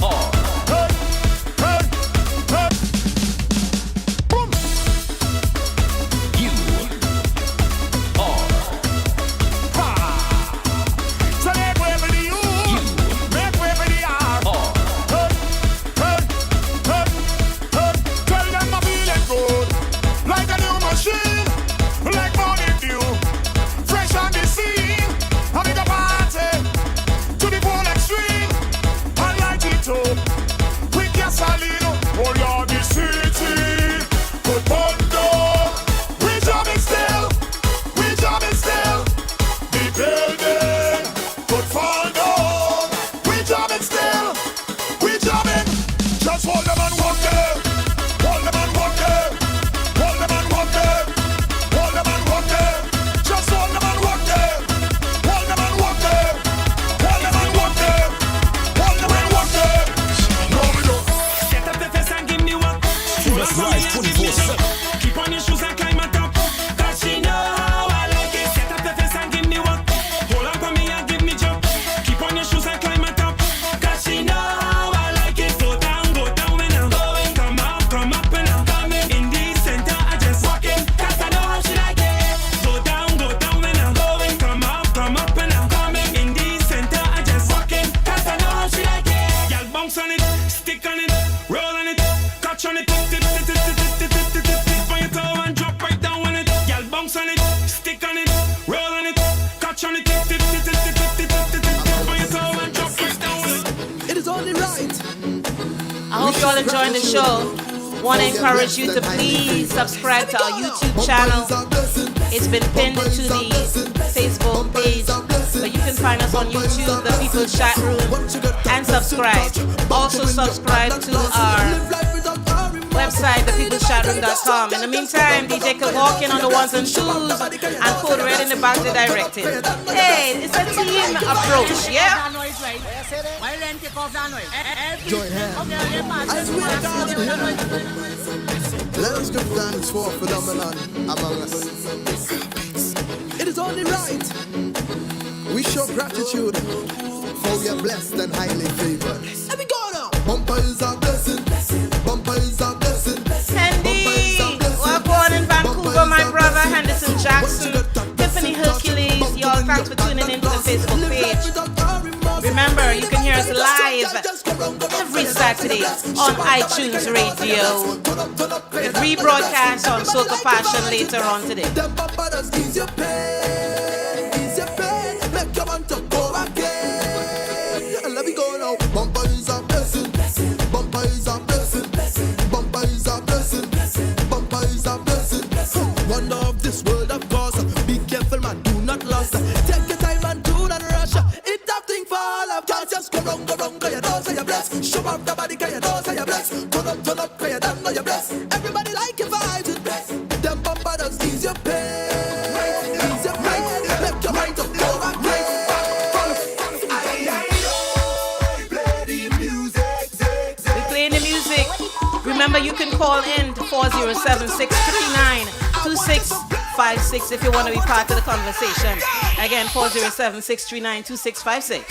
Boom. So make way for the youth, make way for the art. Tell them I'm feeling good, like a new machine, like morning dew, fresh on the scene. Having a party to the full extreme. I light it up with gasoline. Oh Lord, the city good bundle. We jamming still, the building good fall down. We jamming still, just hold them and walk them, hold them and walk them, hold them and walk them, hold them and walk them, just hold them and walk them, hold them and walk them, hold them and walk them, hold them and walk them. No, we don't. Get up the face and give me one. That's live 24/7. Keep on your shoes and climb on top. 'Cause she know how I like it. Get up the face and give me one. Hold on for me and give me jump. Keep on your shoes and climb on top. 'Cause she know how I like it. Go down when I'm going. Come up and I'm coming. In the center, I just walk in. 'Cause I know how she like it. Go down when I'm going. Come up and I'm coming. In the center, I just walk in. 'Cause I know how she like it. Y'all bounce on it, stick on it, roll on it, catch on it, tip on your toe and drop right down on it. Y'all bounce on it, stick on it, roll on it, catch on it, tip on your toe and drop right down on it. It is only right. I hope you all enjoying the show. Want to encourage you to please subscribe to our YouTube channel. It's been pinned to the Facebook page, but you can find us on YouTube, The People's Chat Room, and subscribe. Also subscribe to our website, thepeopleschatroom.com. In the meantime, DJ can walk in on the ones and twos and Code Red in the back to direct it. Hey, it's a team approach, yeah? Join hands. As we are gathered, let us give thanks for a phenomenon among us. It is only right we show gratitude for we are blessed and highly favored. Let me go now. Bumper is a blessing. Bumper is a blessing. Handy, we're born in Vancouver, my brother Henderson Jackson, Tiffany Hercules. Y'all, thanks for tuning into the Facebook page. Remember, you can hear us live every Saturday on iTunes Radio, with rebroadcast on Soca Passion later on today. Let me go now. Bumper is a blessing. Bumper is a blessing. Bumper is a blessing. Bumper is a blessing. Wonder of this world, of course. Be careful, man. Do not lose. Take your time and do not rush. It's nothing for all of us. Just go wrong, cause you don't say you're blessed. Show up the body, cause you don't say you're blessed. Turn up, cause you don't know you're blessed. Everybody like your vibes. Them bumper does ease your pain. Ease your pain. Let your mind up, go back. Remember, you can call in to 407-639-2656 if you want to be part of the conversation. Again, 407-639-2656.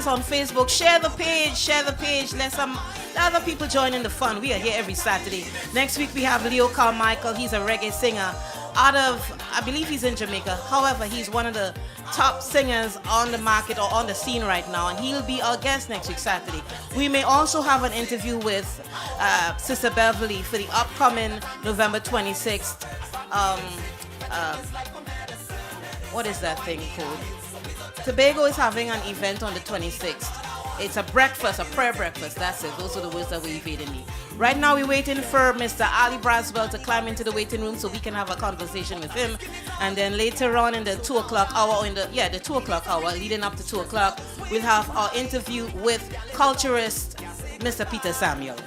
On Facebook, share the page, let The other people joining the fun. We are here every Saturday. Next week we have Leo Carmichael. He's a reggae singer out of, I believe he's in Jamaica. However, he's one of the top singers on the market or on the scene right now, and he'll be our guest next week Saturday. We may also have an interview with Sister Beverly for the upcoming November 26th. What is that thing called? Tobago is having an event on the 26th. It's a breakfast, a prayer breakfast. That's it. Those are the words that we evaded me. Right now, we're waiting for Mr. ALLIE Braswell to climb into the waiting room so we can have a conversation with him. And then later on in the 2 o'clock hour, the 2 o'clock hour, leading up to 2 o'clock, we'll have our interview with Culturist, Mr. Peter Samuel.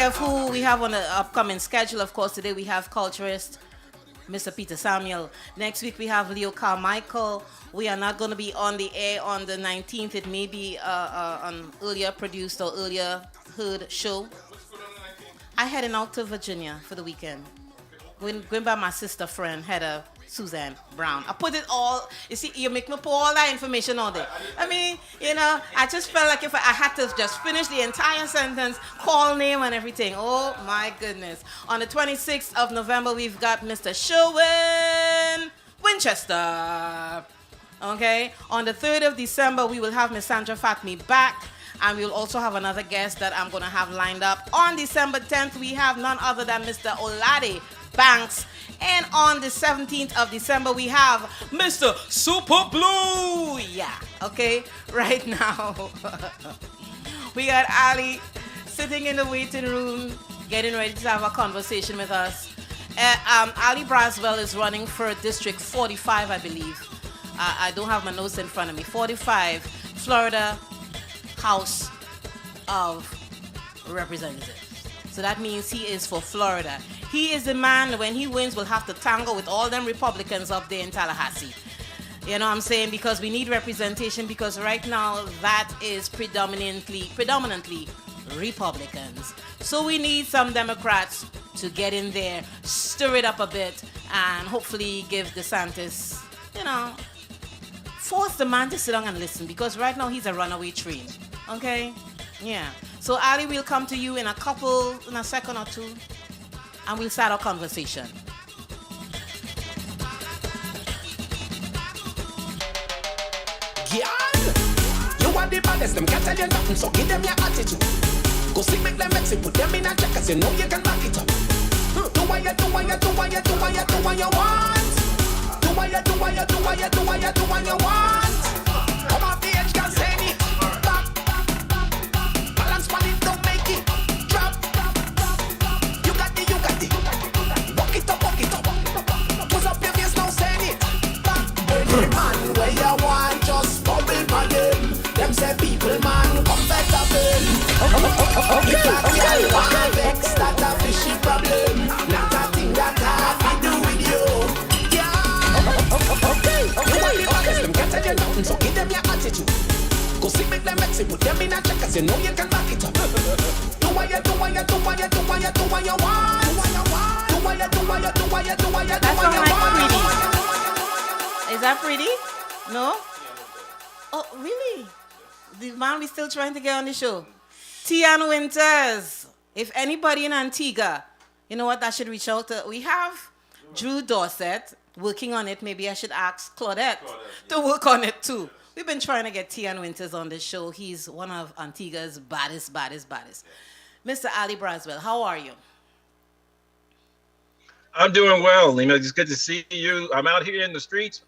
Of who we have on the upcoming schedule. Of course, today we have Culturist, Mr. Peter Samuel. Next week we have Leo Carmichael. We are not going to be on the air on the 19th. It may be an earlier produced or earlier heard show. I heading out to Virginia for the weekend. Going by my sister friend, Heather Suzanne Brown. I put it all, you see, you make me put all that information on there. I mean, I just felt like if I had to just finish the entire sentence, call name and everything. Oh my goodness. On the 26th of November, we've got Mr. Sherwin Winchester. Okay. On the 3rd of December, we will have Miss Sandra Fatmi back. And we'll also have another guest that I'm going to have lined up. On December 10th, we have none other than Mr. Olade Banks. And on the 17th of December, we have Mr. Super Blue. Yeah, okay. Right now, we got ALLIE sitting in the waiting room, getting ready to have a conversation with us. ALLIE Braswell is running for District 45, I believe. I don't have my notes in front of me. 45, Florida House of Representatives. So that means he is for Florida. He is the man, when he wins, will have to tangle with all them Republicans up there in Tallahassee. You know what I'm saying? Because we need representation, because right now that is predominantly Republicans. So we need some Democrats to get in there, stir it up a bit, and hopefully give DeSantis, force the man to sit down and listen, because right now he's a runaway train. Okay? Yeah. So ALLIE, we'll come to you in a second or two, and we'll start our conversation. Girl, you are the baddest, them can't tell you nothing, so give them your attitude. Go see, make them mix it, put them in a check, cause you know you can back it up. Do what you want. Do what you want. Come off the edge, can't say it. Balance on it, don't make it. Drop. You got it. Walk it up. Put up your face, now say it. Any man where you want, just bubble for them. Them say people, man, comfortable. If a girl want vex, that a fishy problem. Not a thing that I have to do with you. Okay. You want the baddest, them can't tell you nothing, so give them your attitude. Go see, make them mix it, put them in a check, cause you know you can back it up. Do what you want. Do what you want. That sounds like Pretty. Is that Pretty? No? Oh, really? The man we still trying to get on the show. Tian Winters. If anybody in Antigua, you know what, I should reach out to. We have Drew Dorset working on it. Maybe I should ask Claudette to work on it too. We've been trying to get Tian Winters on the show. He's one of Antigua's baddest. Mr. ALLIE BRASWELL, how are you? I'm doing well. It's good to see you. I'm out here in the streets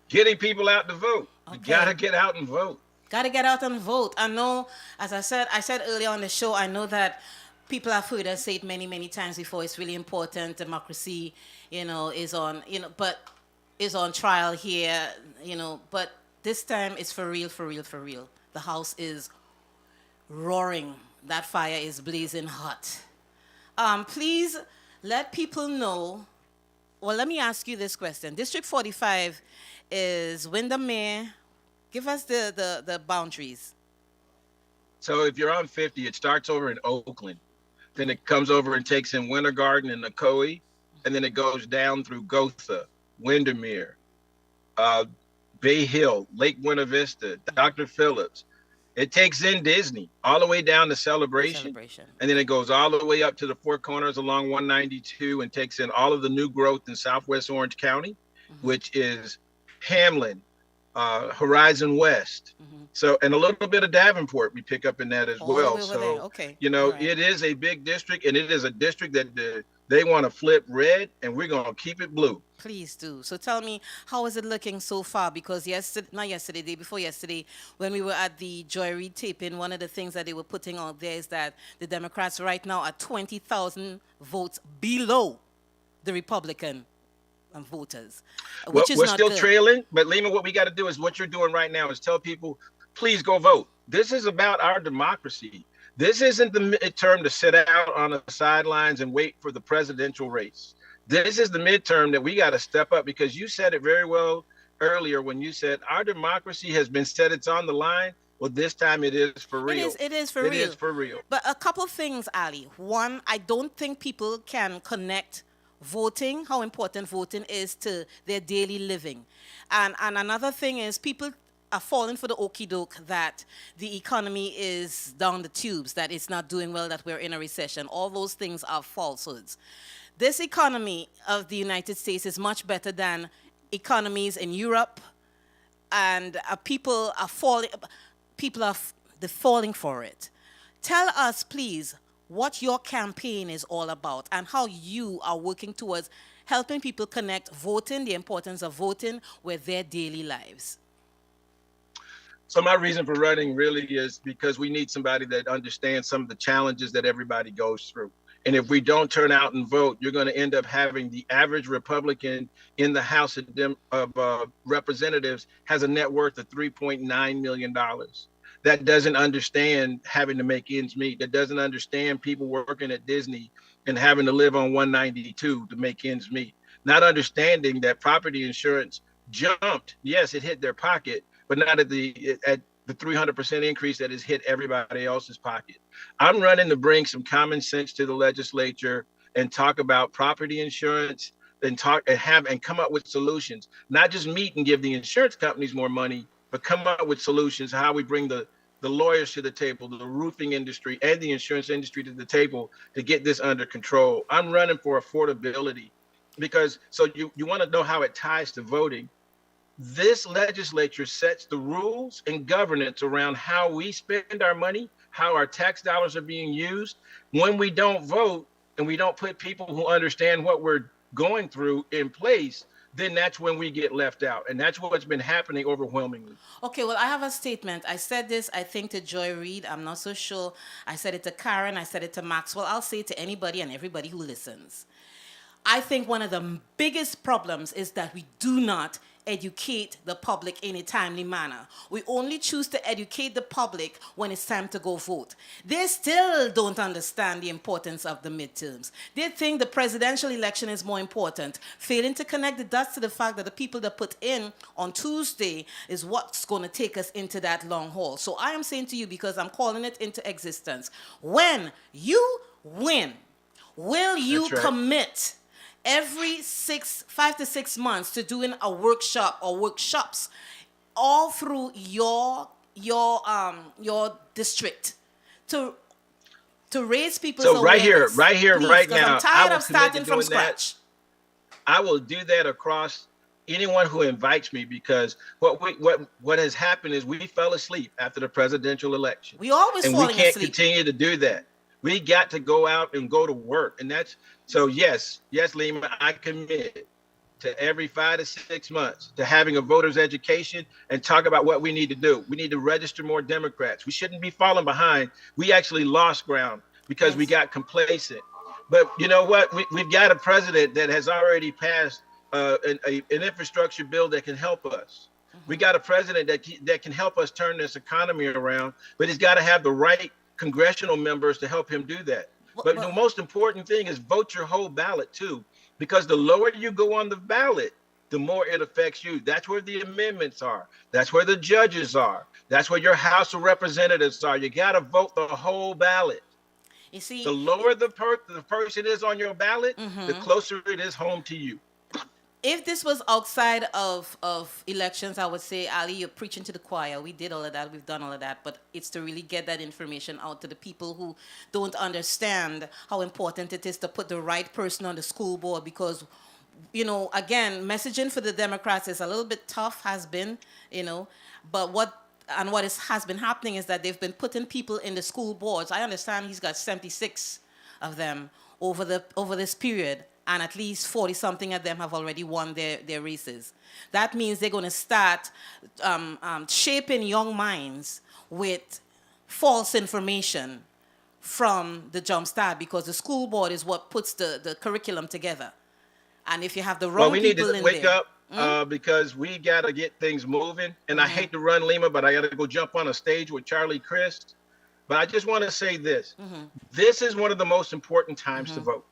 getting people out to vote. Okay. You gotta get out and vote. Gotta get out and vote. I know, as I said earlier on the show, I know that people have heard us say it many, many times before. It's really important. Democracy, is on, but is on trial here, but this time it's for real, for real, for real. The House is roaring. That fire is blazing hot. Please let people know. Well, let me ask you this question. District 45 is Windermere. Give us the boundaries. So if you're on 50, it starts over in Oakland. Then it comes over and takes in Winter Garden and Nicoe. And then it goes down through Gotha, Windermere, Bay Hill, Lake Buena Vista, Dr. Phillips. It takes in Disney all the way down to Celebration. And then it goes all the way up to the Four Corners along 192 and takes in all of the new growth in Southwest Orange County, which is Hamlin, Horizon West. So, and a little bit of Davenport we pick up in that as well. So, okay. It is a big district, and it is a district that they want to flip red, and we're going to keep it blue. Please do. So tell me, how is it looking so far? Because day before yesterday, when we were at the Joy Reid taping, one of the things that they were putting out there is that the Democrats right now are 20,000 votes below the Republican voters, which is we're not still good. Trailing, but Lima, what we got to do is what you're doing right now is tell people, please go vote. This is about our democracy. This isn't the midterm to sit out on the sidelines and wait for the presidential race. This is the midterm that we got to step up, because you said it very well earlier when you said our democracy has been said it's on the line. Well, this time it is for real. It is for real. It is for real. But a couple of things, ALLIE. One, I don't think people can connect voting, how important voting is to their daily living. And another thing is people are falling for the okie doke that the economy is down the tubes, that it's not doing well, that we're in a recession. All those things are falsehoods. This economy of the United States is much better than economies in Europe, and people are falling for it. Tell us, please, what your campaign is all about and how you are working towards helping people connect voting, the importance of voting, with their daily lives. So my reason for running really is because we need somebody that understands some of the challenges that everybody goes through. And if we don't turn out and vote, you're going to end up having the average Republican in the House of Representatives has a net worth of $3.9 million. That doesn't understand having to make ends meet. That doesn't understand people working at Disney and having to live on 192 to make ends meet. Not understanding that property insurance jumped. Yes, it hit their pocket, but not at the 300% increase that has hit everybody else's pocket. I'm running to bring some common sense to the legislature and talk about property insurance and come up with solutions, not just meet and give the insurance companies more money, but come up with solutions, how we bring the lawyers to the table, the roofing industry and the insurance industry to the table to get this under control. I'm running for affordability because, so you want to know how it ties to voting. This legislature sets the rules and governance around how we spend our money, how our tax dollars are being used. When we don't vote and we don't put people who understand what we're going through in place, then that's when we get left out. And that's what's been happening overwhelmingly. Okay, well, I have a statement. I said this, I think, to Joy Reid. I'm not so sure. I said it to Karen. I said it to Maxwell. I'll say it to anybody and everybody who listens. I think one of the biggest problems is that we do not educate the public in a timely manner. We only choose to educate the public when it's time to go vote. They still don't understand the importance of the midterms. They think the presidential election is more important, failing to connect the dots to the fact that the people that put in on Tuesday is what's going to take us into that long haul. So I am saying to you, because I'm calling it into existence, when you win, will you commit every 5 to 6 months to doing a workshop or workshops all through your district to raise people's awareness? So right here, right now, I'm tired of starting from scratch. I will do that across anyone who invites me, because what has happened is we fell asleep after the presidential election. We always falling asleep. And we can't continue to do that. We got to go out and go to work. And that's, so yes, Lima, I commit to every 5 to 6 months to having a voter's education and talk about what we need to do. We need to register more Democrats. We shouldn't be falling behind. We actually lost ground because we got complacent. But you know what? We've got a president that has already passed an infrastructure bill that can help us. We got a president that can help us turn this economy around, but he's got to have the right congressional members to help him do that. But the most important thing is vote your whole ballot too, because the lower you go on the ballot, the more it affects you. That's where the amendments are. That's where the judges are. That's where your House of Representatives are. You got to vote the whole ballot. You see, the lower the person is on your ballot, the closer it is home to you. If this was outside of elections, I would say, Ali, you're preaching to the choir. We did all of that. We've done all of that. But it's to really get that information out to the people who don't understand how important it is to put the right person on the school board. Because, you know, again, messaging for the Democrats is a little bit tough, has been, you know. But what has been happening is that they've been putting people in the school boards. I understand he's got 76 of them over this period. And at least 40-something of them have already won their races. That means they're going to start shaping young minds with false information from the jump start, because the school board is what puts the curriculum together. And if you have the wrong people in there... we need to wake up because we got to get things moving. And I hate to run Lima, but I got to go jump on a stage with Charlie Crist. But I just want to say this. This is one of the most important times to vote.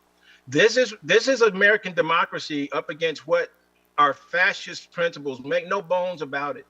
This is American democracy up against what are fascist principles. Make no bones about it.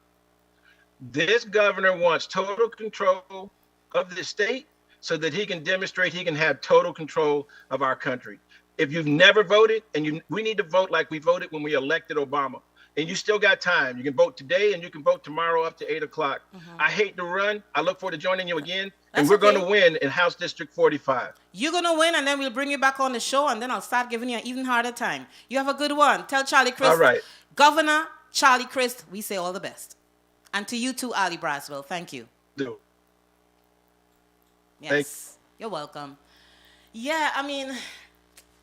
This governor wants total control of the state so that he can demonstrate he can have total control of our country. If you've never voted, and we need to vote like we voted when we elected Obama, and you still got time. You can vote today and you can vote tomorrow up to 8 o'clock. I hate to run. I look forward to joining you again. And we're going to win in House District 45. You're going to win, and then we'll bring you back on the show, and then I'll start giving you an even harder time. You have a good one. Tell Charlie Crist. All right. Governor Charlie Crist, we say all the best. And to you too, ALLIE BRASWELL. Thank you. Do. Yes. You're welcome. Yeah, I mean,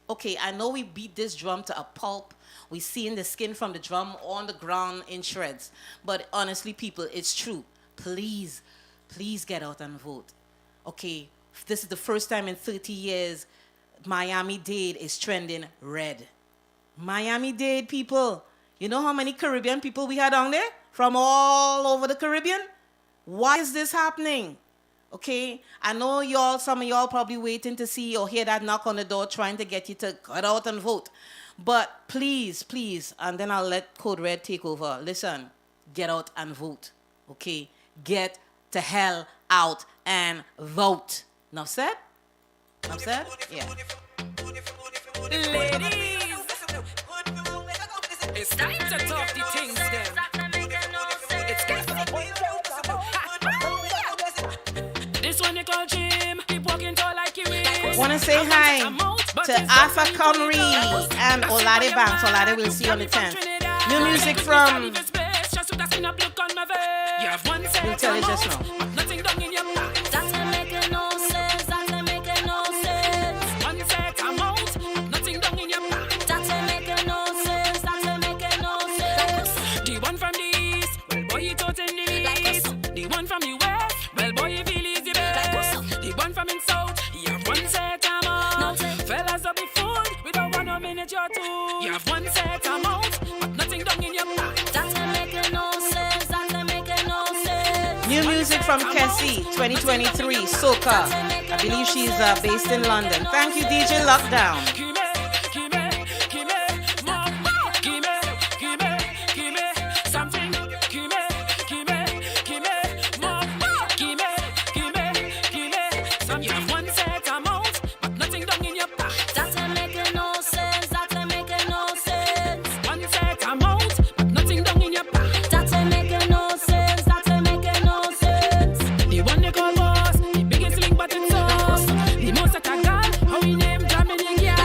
okay, I know we beat this drum to a pulp. We seeing the skin from the drum on the ground in shreds. But honestly, people, it's true. Please get out and vote. Okay, this is the first time in 30 years Miami-Dade is trending red. Miami-Dade, people. You know how many Caribbean people we had down there? From all over the Caribbean? Why is this happening? Okay, I know some of y'all probably waiting to see or hear that knock on the door trying to get you to get out and vote. But please, and then I'll let Code Red take over. Listen, get out and vote, okay? Get the hell out and vote. Enough said? Enough said? Yeah. Ladies, it's time to talk the things then. It's this one you call Jim. Keep walking tall like you is. Want to say hi to Arthur Connery and Olade Banks. Olade will see you on the 10th. New music from... We'll tell you just now. The one from the east, well boy you taught in the east. The one from the west, well boy you feel easy best. The one from in south, you have one set amount. Fellas don't be fooled, we don't want no minute or two. You have one set amount, but nothing done in your back. That ain't making no sense, that ain't making no sense. New music from Kessie, 2023, Soca. I believe she's based in London. Thank you, DJ Lockdown. The most at a girl, how we name Dominic, yeah.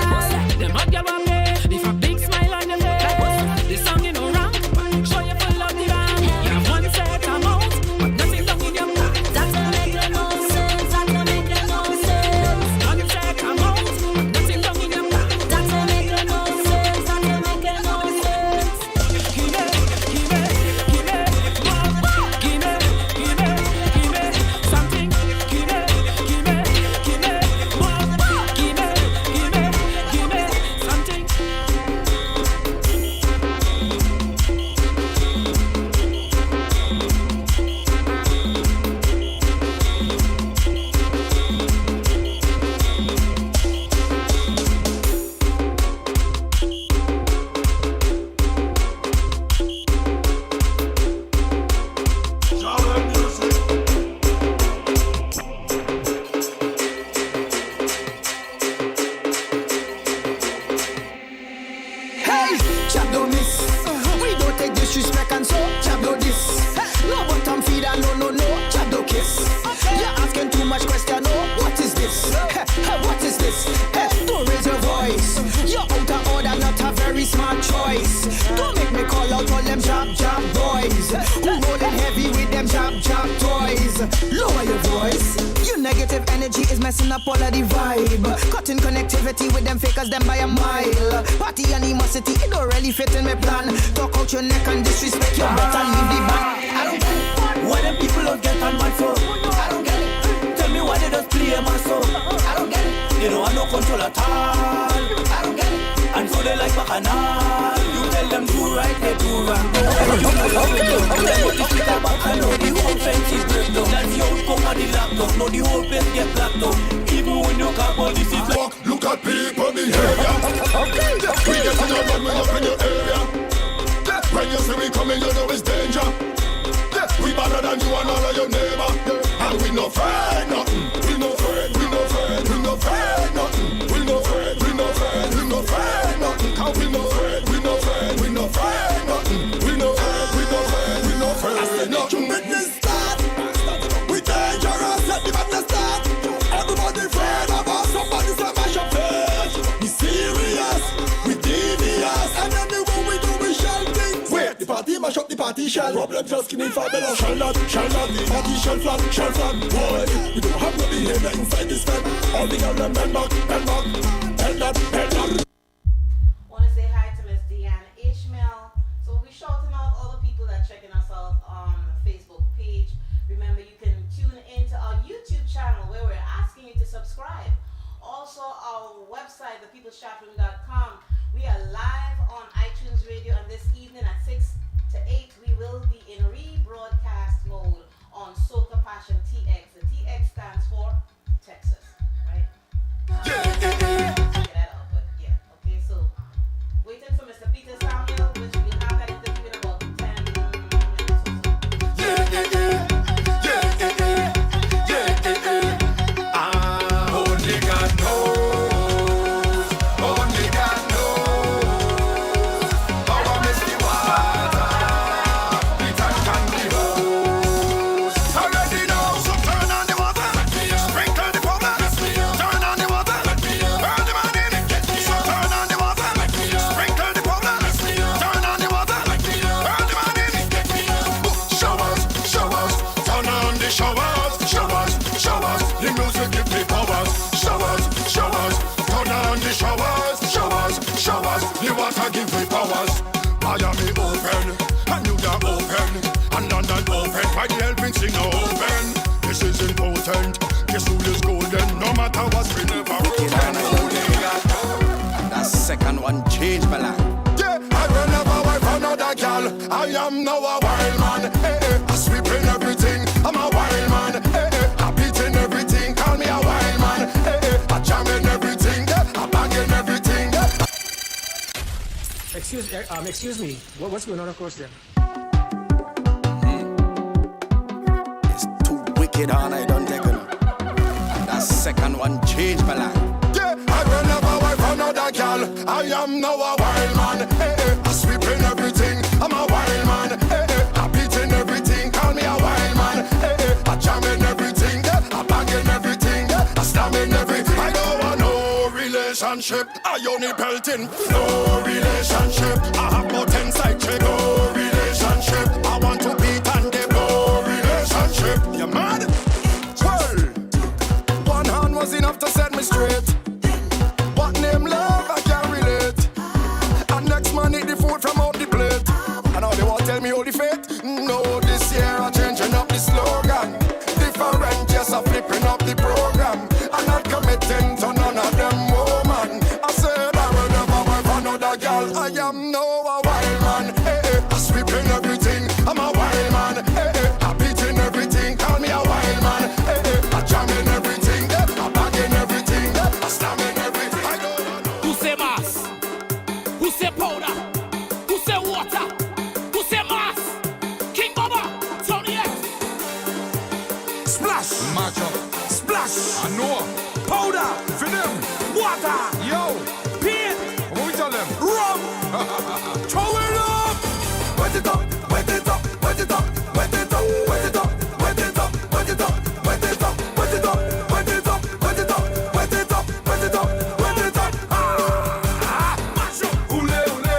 messing up all of the vibe. Cutting connectivity with them fakers, them by a mile. Party animosity, it don't really fit in my plan. Talk out your neck and disrespect, you better leave the band. I don't get it. Why them people don't get on my phone? I don't get it. Tell me why they just play my soul. I don't get it. They don't have no control at all. I don't get it. And so they like bacchanal. You tell them do right, they do wrong. You know them what this shit about. I know the whole fence is break down. That's the outcome of the laptop. Know the whole place get blacked out. Even when you can't police it like look at people behavior. We get to know when we up in your area. When you see we coming, you know it's danger. We better than you and all of your neighbor. And we no afraid nothing. We no afraid, we no afraid, we no afraid nothing. We no afraid, we no afraid, we no afraid nothing. Cause we no afraid, we no afraid, we no afraid nothing. We no afraid, we no afraid, we no afraid nothing. Make this start. We dangerous, let the battle start. Everybody afraid of us, somebody say mash up face. We serious, we devious. And anyway we do we shall things. Wait, the party mash up the party shell. Problem just skinny for below. Shall not, the party shell flag. Boy, we don't have no behavior inside this fed. All the girls them bend back. Bend that. Want to say hi to Miss Deanna Ishmael. So we'll be shouting out all the people that are checking us out on the Facebook page. Remember, you can tune into our YouTube channel where we're asking you to subscribe. Also, our website, thepeopleschatroom.com. We are live on iTunes Radio, and this evening at 6 to 8, we will be in rebroadcast mode on Soca Passion TX. The TX stands for Texas, right? Get that out, but yeah. Okay, so waiting for Mr. Peter Samuel, which we have that interview in about 10 minutes or so. Only God knows. Only God knows. Our misty water. The time can be hose. Already know. So turn on the water. Sprinkle the powder. Turn on the water. Burn the man in it. So turn on the water. Sprinkle the powder. Turn on the water. Burn the man in it. Showers. Turn on the showers. The music give me powers. Showers. Turn on the showers. The water give me powers. Miami open, and New York open, and London open. Why the hell Prince sing no open? This is important. This rule is golden. No matter what, we never open. And that second one changed my life. Yeah, I will never wife another girl. I am now a wild man. I sweep in everything. I'm a wild man. I beat in everything. Call me a wild man. I jam in everything. I bang in everything. Excuse me. What's going on across there? It's too wicked on, I don't take it. And that second one changed my life. Yeah, I will never wife another girl. I am now a wild man. I sweep in everything. I'm a wild man. I beat in everything. Call me a wild man. I jam in everything. I bang in everything. I slam in everything. I don't want no relationship. I only pelting. No relationship. I have more 10 side check. No relationship. I want to beat and dip. No relationship. You mad? Well, one hand was enough to set me straight. What name love I can't relate. And next man eat the food from out the plate. And all they want tell me all the fate. No, this year I'm changing up the slogan. Different, yes, I'm flipping up the program. I'm not committing to none of them woman. I said I will never wife another girl. I am no a wild man. I sweep in everything. I'm a wild man. I beat in everything. Call me a wild man. I jam in everything. I bag in everything. I slam in everything. I don't know. Who say mass? Who say powder? Who say water? Who say mass? King Baba, Tony X. Splash. Splash. I know. Powder. For them. Water. Yo. Paint. What we tell them? Rum. Throw it up. Wet it up. Wet it up. Wet it up. Wet it up. Wet it up. Wet it up. Wet it up. Wet it up. Wet it up. Wet it up. Wet it up. Wet it up. Wet it up. Wet it up. Ah. Mash up. Ule ule.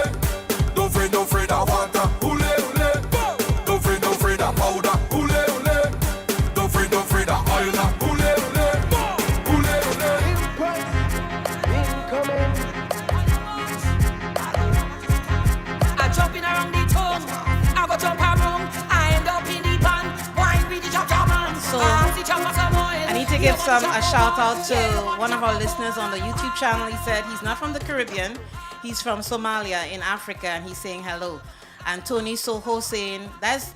give a shout out to one of our listeners on the YouTube channel. He said he's not from the Caribbean. He's from Somalia in Africa, and he's saying hello. And Tony Soho saying, that's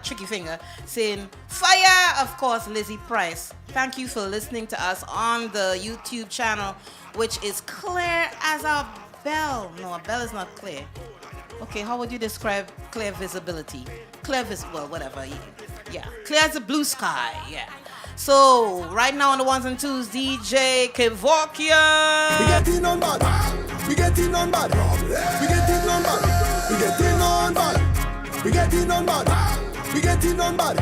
Tricky Finger, saying, fire, of course, Lizzie Price. Thank you for listening to us on the YouTube channel, which is clear as a bell. No, a bell is not clear. Okay, how would you describe clear visibility? Well, whatever. Yeah, clear as a blue sky, yeah. So, right now on the ones and twos, DJ Kevorkian. We getting on bad. We getting on bad. We getting on bad. We getting on bad. We getting on bad. We getting on bad.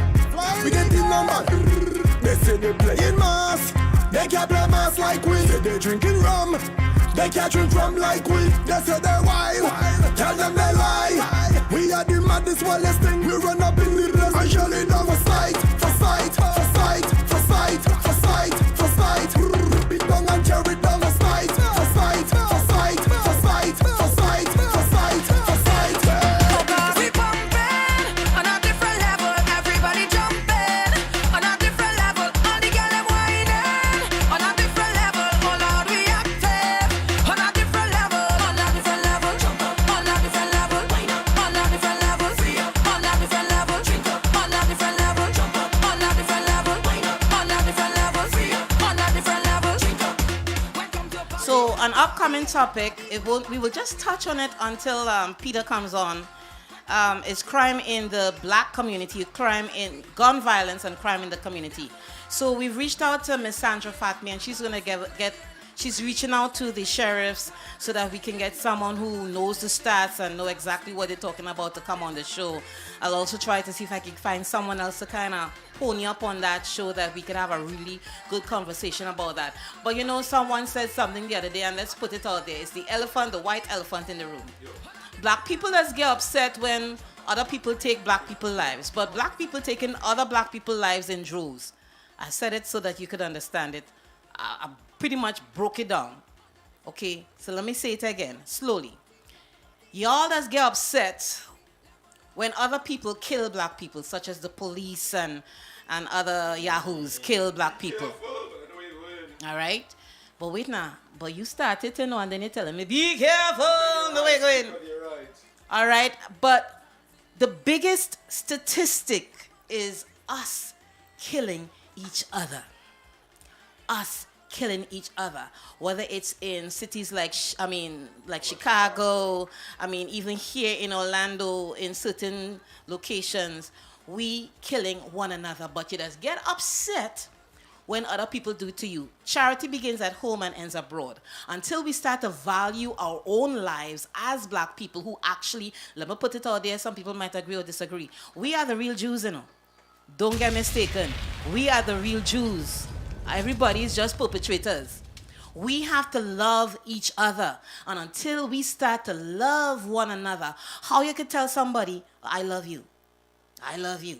We getting on bad. They say they playing mass. They can't play mass like we. They drinking rum. They can't drink rum like we. They say they wild. Tell them they lie. We are the maddest, wildest thing. We run up in the place. I surely down for sight. For sight. For sight. For sight. For sight. For sight. Beat down and carry down for sight. For sight. For sight. For sight. For sight. For sight. For sight. We pumping on a different level. Everybody jumping on a different level. All the girls them whining on a different level. Oh Lord, we active on a different level. On a different level. Jump up on a different level. Wine up on a different level. Free up on a different level. Drink up on a different level. Jump up on a different level. Wine up on a different level. Free up on a different level. Drink up. So, an upcoming topic, we will just touch on it until Peter comes on, is crime in the black community, crime in gun violence and crime in the community. So, we've reached out to Miss Sandra Fatmi, and she's going to she's reaching out to the sheriffs so that we can get someone who knows the stats and know exactly what they're talking about to come on the show. I'll also try to see if I can find someone else to kind of pony up on that show that we could have a really good conversation about that. But you know, someone said something the other day, and let's put it out there. It's the elephant, the white elephant in the room. Black people just get upset when other people take black people's lives, but black people taking other black people's lives in droves. I said it so that you could understand it. I pretty much broke it down. Okay, so let me say it again, slowly. Y'all just get upset when other people kill black people, such as the police and other yahoos kill black people. All right? But wait now. But you started to know, and then you're telling me, be careful, the way going. All right? But the biggest statistic is us killing each other. Us killing each other, whether it's in cities like Chicago, even here in Orlando, in certain locations, we killing one another. But you just get upset when other people do it to you. Charity begins at home and ends abroad. Until we start to value our own lives as black people who actually, let me put it out there, some people might agree or disagree. We are the real Jews, you know. Don't get mistaken. We are the real Jews. Everybody is just perpetrators. We have to love each other. And until we start to love one another, how you can tell somebody, I love you. I love you.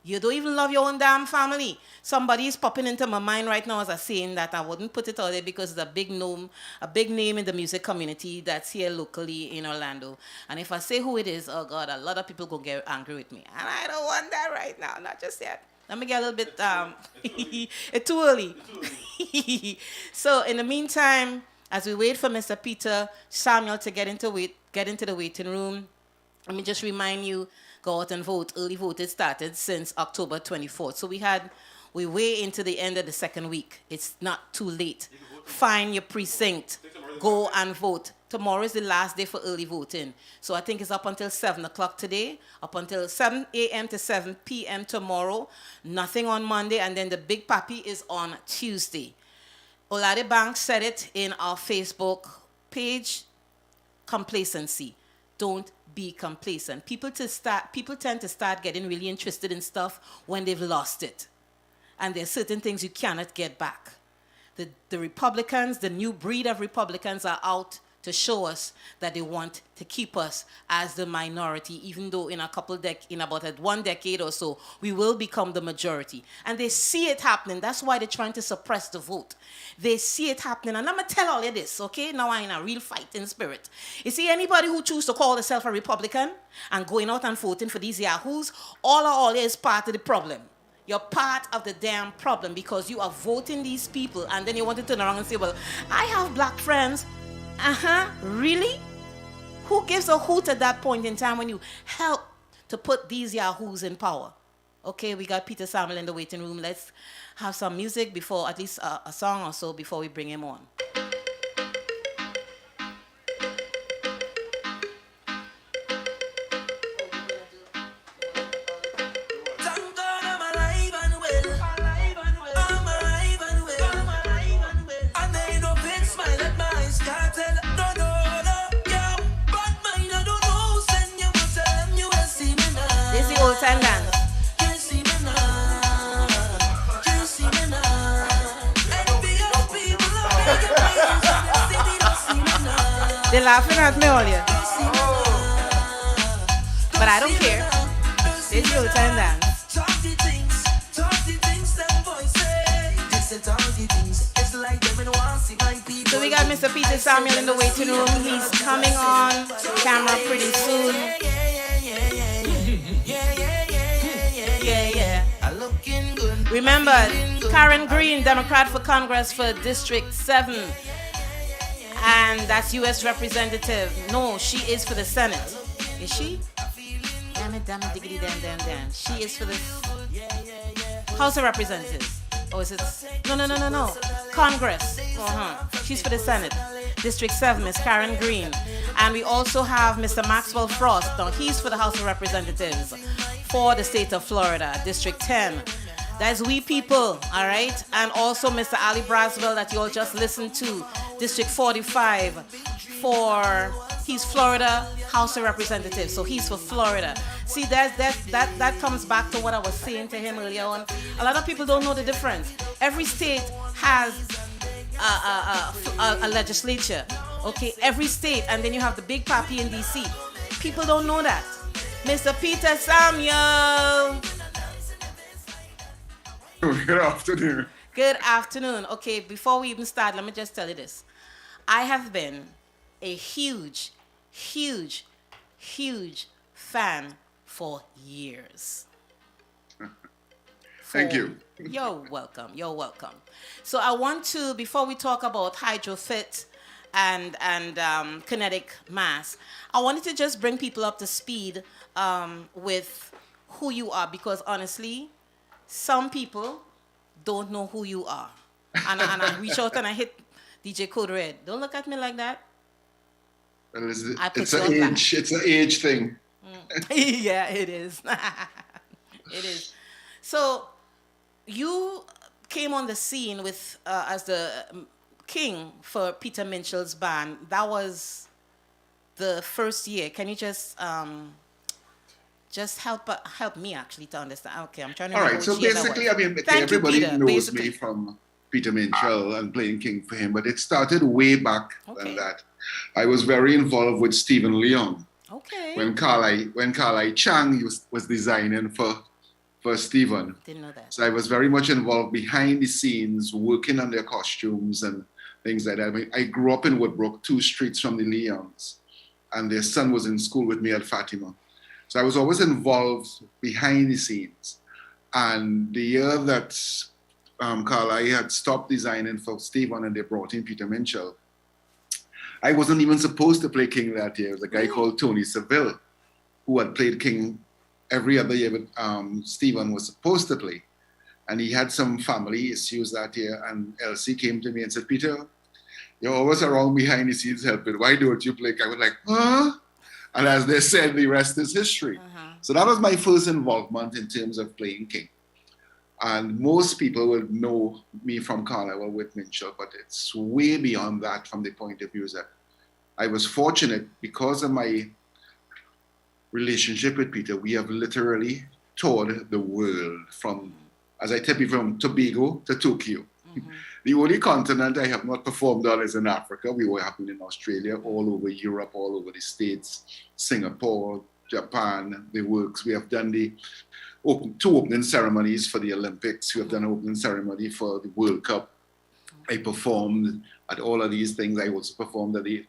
You don't even love your own damn family. Somebody is popping into my mind right now as a saying that I wouldn't put it out there because it's a big name in the music community that's here locally in Orlando. And if I say who it is, oh God, a lot of people go get angry with me. And I don't want that right now, not just yet. Let me get a little bit, it's too early. So in the meantime, as we wait for Mr. Peter Samuel to get into the waiting room, let me just remind you, go out and vote. Early vote, it started since October 24th. So we're way into the end of the second week. It's not too late. Find your precinct. Go and vote. Tomorrow is the last day for early voting. So I think it's up until 7 o'clock today, up until 7 a.m. to 7 p.m. tomorrow. Nothing on Monday, and then the big papi is on Tuesday. Olade Bank said it in our Facebook page, complacency. Don't be complacent. People tend to start getting really interested in stuff when they've lost it. And there's certain things you cannot get back. The Republicans, the new breed of Republicans are out to show us that they want to keep us as the minority, even though in about one decade or so, we will become the majority. And they see it happening. That's why they're trying to suppress the vote. They see it happening. And I'm going to tell all of this, okay? Now I'm in a real fighting spirit. You see, anybody who chooses to call themselves a Republican and going out and voting for these yahoos, all is part of the problem. You're part of the damn problem because you are voting these people and then you want to turn around and say, well, I have black friends. Really? Who gives a hoot at that point in time when you help to put these yahoos in power? Okay, we got Peter Samuel in the waiting room. Let's have some music before, at least a song or so before we bring him on. This is the old time dance. They're laughing at me all year. But I don't care. It's your time dance. So we got Mr. Peter Samuel in the waiting room. He's coming on camera pretty soon. Yeah. Remember, Karen Green, Democrat for Congress for District 7. And that's U.S. Representative. No, she is for the Senate. Is she? Damn it, diggity, damn. She is for the House of Representatives. Oh, is it? No. Congress. She's for the Senate. District 7, Miss Karen Green. And we also have Mr. Maxwell Frost. Now, he's for the House of Representatives for the state of Florida, District 10. That's we people, all right? And also Mr. ALLIE BRASWELL that you all just listened to, District 45 he's Florida House of Representatives, so he's for Florida. See, that comes back to what I was saying to him earlier on. A lot of people don't know the difference. Every state has a legislature, okay? Every state, and then you have the big papi in D.C. People don't know that. Mr. Peter Samuel. Good afternoon. Good afternoon. Okay, before we even start, let me just tell you this. I have been a huge fan for years. Thank you. You're welcome. So I want to, before we talk about hydrofit and kinetic mass, I wanted to just bring people up to speed with who you are, because honestly, some people don't know who you are. And I reach out and I hit DJ Code Red. Don't look at me like that. Well, it's an age thing. Yeah, it is. It is. So you came on the scene with as the king for Peter Minshall's band. That was the first year. Can you just help me actually to understand? Okay, I'm trying to. All right. So basically, I mean, everybody knows me from Peter Minshall and playing king for him, but it started way back than that. I was very involved with Stephen Leon. Okay. When Carly Chang was designing for Stephen. Didn't know that. So I was very much involved behind the scenes, working on their costumes and things like that. I mean, I grew up in Woodbrook, 2 streets from the Leons, and their son was in school with me at Fatima. So I was always involved behind the scenes. And the year that Carly had stopped designing for Stephen and they brought in Peter Minshall, I wasn't even supposed to play King that year. It was a guy called Tony Seville, who had played King every other year, but Stephen was supposed to play. And he had some family issues that year, and Elsie came to me and said, Peter, you're always around behind the scenes helping. Why don't you play? I was like, huh? And as they said, the rest is history. So that was my first involvement in terms of playing King. And most people will know me from Carnival with Minshall, but it's way beyond that from the point of view that I was fortunate because of my relationship with Peter. We have literally toured the world from, as I tell you, from Tobago to Tokyo. The only continent I have not performed on is in Africa. We were happening in Australia, all over Europe, all over the States, Singapore, Japan, the works. We have done the 2 opening ceremonies for the Olympics. We have done an opening ceremony for the World Cup. I performed at all of these things. I also performed at the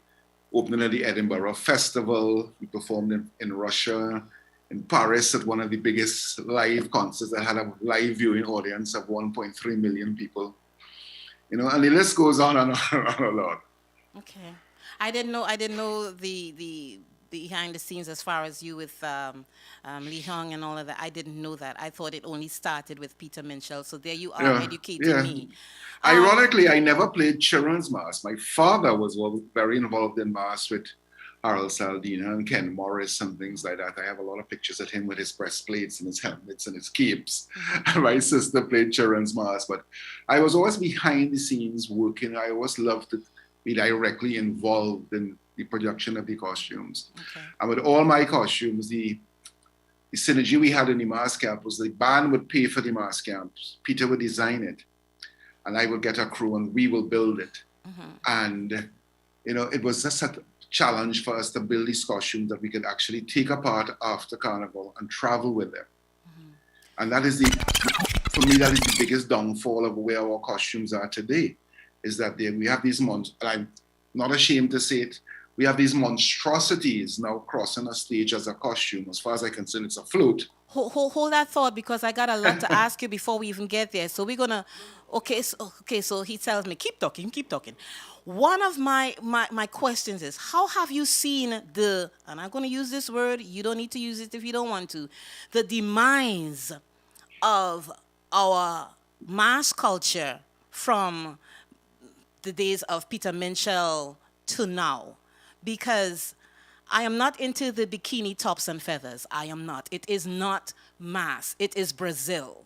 opening of the Edinburgh Festival. We performed in Russia, in Paris at one of the biggest live concerts that had a live viewing audience of 1.3 million people. You know, and the list goes on and on and on a lot. Okay. I didn't know the behind the scenes as far as you with Lee Hung and all of that. I didn't know that. I thought it only started with Peter Minshall. So there you are educating me. Ironically, I never played children's mass. My father was very involved in mass with Harold Saldina and Ken Morris and things like that. I have a lot of pictures of him with his breastplates and his helmets and his capes. My sister played children's mass, but I was always behind the scenes working. I always loved to be directly involved in the production of the costumes. Okay. And with all my costumes, the synergy we had in the mass camp was the band would pay for the mass camps. Peter would design it, and I would get a crew, and we will build it. And, you know, it was just a challenge for us to build these costumes that we could actually take apart after Carnival and travel with them. And that is for me, that is the biggest downfall of where our costumes are today, is that we have these and I'm not ashamed to say it, we have these monstrosities now crossing a stage as a costume. As far as I can see, it's a float. Hold that thought, because I got a lot to ask you before we even get there. So we're gonna, so he tells me, keep talking. One of my questions is, how have you seen and I'm gonna use this word, you don't need to use it if you don't want to, the demise of our mass culture from the days of Peter Minshall to now? Because I am not into the bikini tops and feathers. I am not. It is not mass. It is Brazil.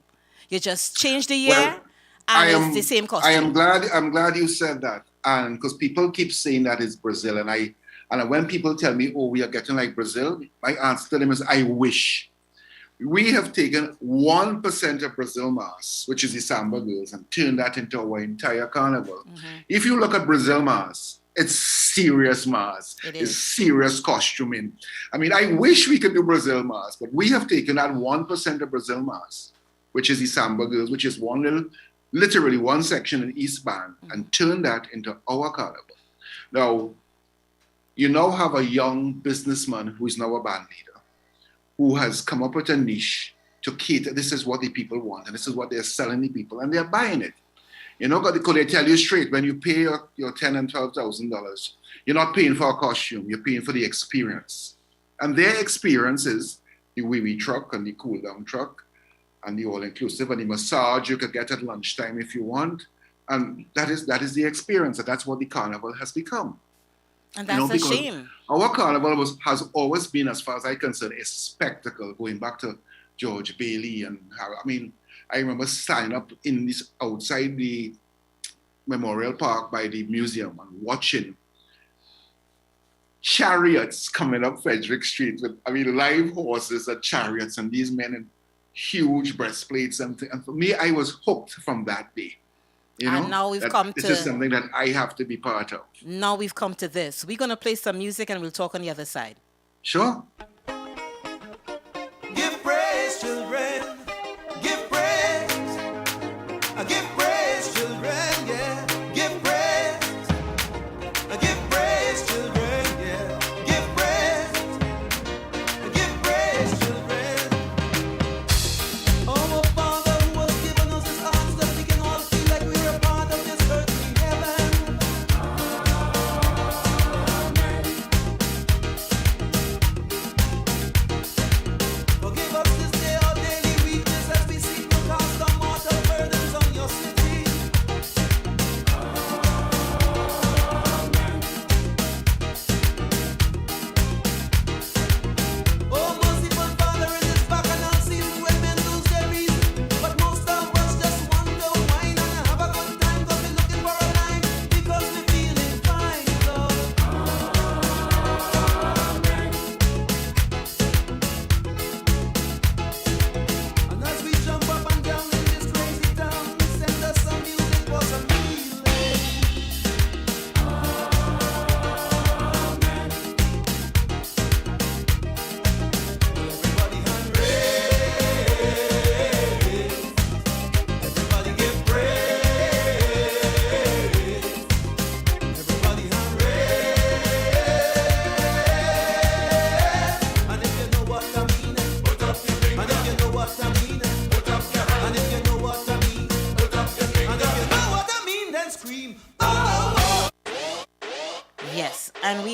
You just change the year it's the same costume. I'm glad you said that. And because people keep saying that it's Brazil, and when people tell me, oh, we are getting like Brazil, my answer to them is, I wish. We have taken 1% of Brazil mass, which is the Samba Girls, and turned that into our entire carnival. If you look at Brazil mass, it's serious mass. It's serious costuming. I mean, I wish we could do Brazil mass, but we have taken that 1% of Brazil mass, which is the Samba Girls, which is literally one section in East Band, and turned that into our carnival. Now, you now have a young businessman who is now a band leader, who has come up with a niche to cater. This is what the people want, and this is what they're selling the people, and they're buying it. You know, because they tell you straight, when you pay your $10,000 and $12,000, you're not paying for a costume, you're paying for the experience. And their experience is the wee truck and the cool down truck and the all-inclusive and the massage you could get at lunchtime if you want. And that is the experience, and that's what the carnival has become. And that's a shame. Our carnival has always been, as far as I'm concerned, a spectacle, going back to George Bailey and Harry. I mean, I remember standing up outside the Memorial Park by the museum and watching chariots coming up Frederick Street with, live horses and chariots, and these men in huge breastplates. And for me, I was hooked from that day. You know, and now we've come to... This is something that I have to be part of. Now we've come to this. We're going to play some music and we'll talk on the other side. Sure. Give praise, children. Give praise. Give praise, children. Yeah. Give praise. Give praise, children. Yeah. Give praise. Give praise, children. Our Father who has given us His arms, that we can all feel like we're a part of this earthly heaven.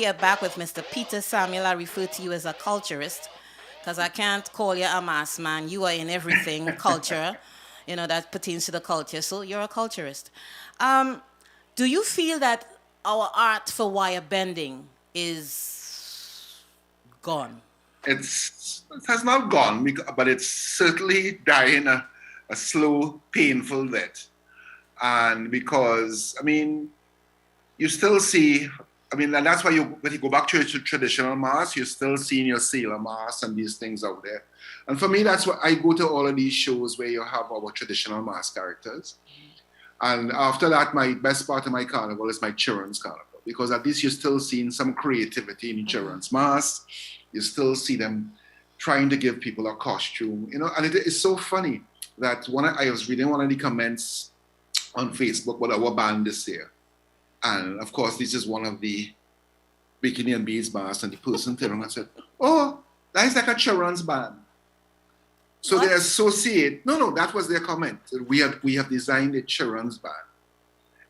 we are back with Mr. Peter Samuel. I refer to you as a culturist because I can't call you a mass man. You are in everything culture, that pertains to the culture. So you're a culturist. Do you feel that our art for wire bending is gone? It has not gone, but it's certainly dying a slow, painful death. And because, you still see, and that's why when you go back to your traditional mask, you're still seeing your sailor mask and these things out there. And for me, that's why I go to all of these shows where you have our traditional mask characters. And after that, my best part of my carnival is my children's carnival, because at least you're still seeing some creativity in children's masks. You still see them trying to give people a costume, and it is so funny that I was reading one of the comments on Facebook about our band this year. And of course, this is one of the Bikini and Beads masks, and the person turned around and said, "Oh, that is like a children's band." So what? They associate, no, that was their comment. We have designed a children's band.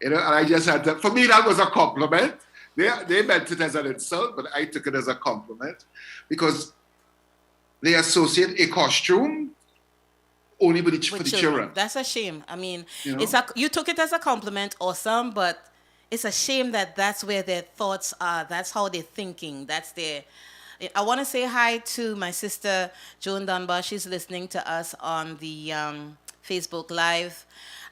And I just had to, for me, that was a compliment. They meant it as an insult, but I took it as a compliment because they associate a costume only for the children. That's a shame. You took it as a compliment, awesome, but it's a shame that that's where their thoughts are. That's how they're thinking. I want to say hi to my sister, Joan Dunbar. She's listening to us on the Facebook Live.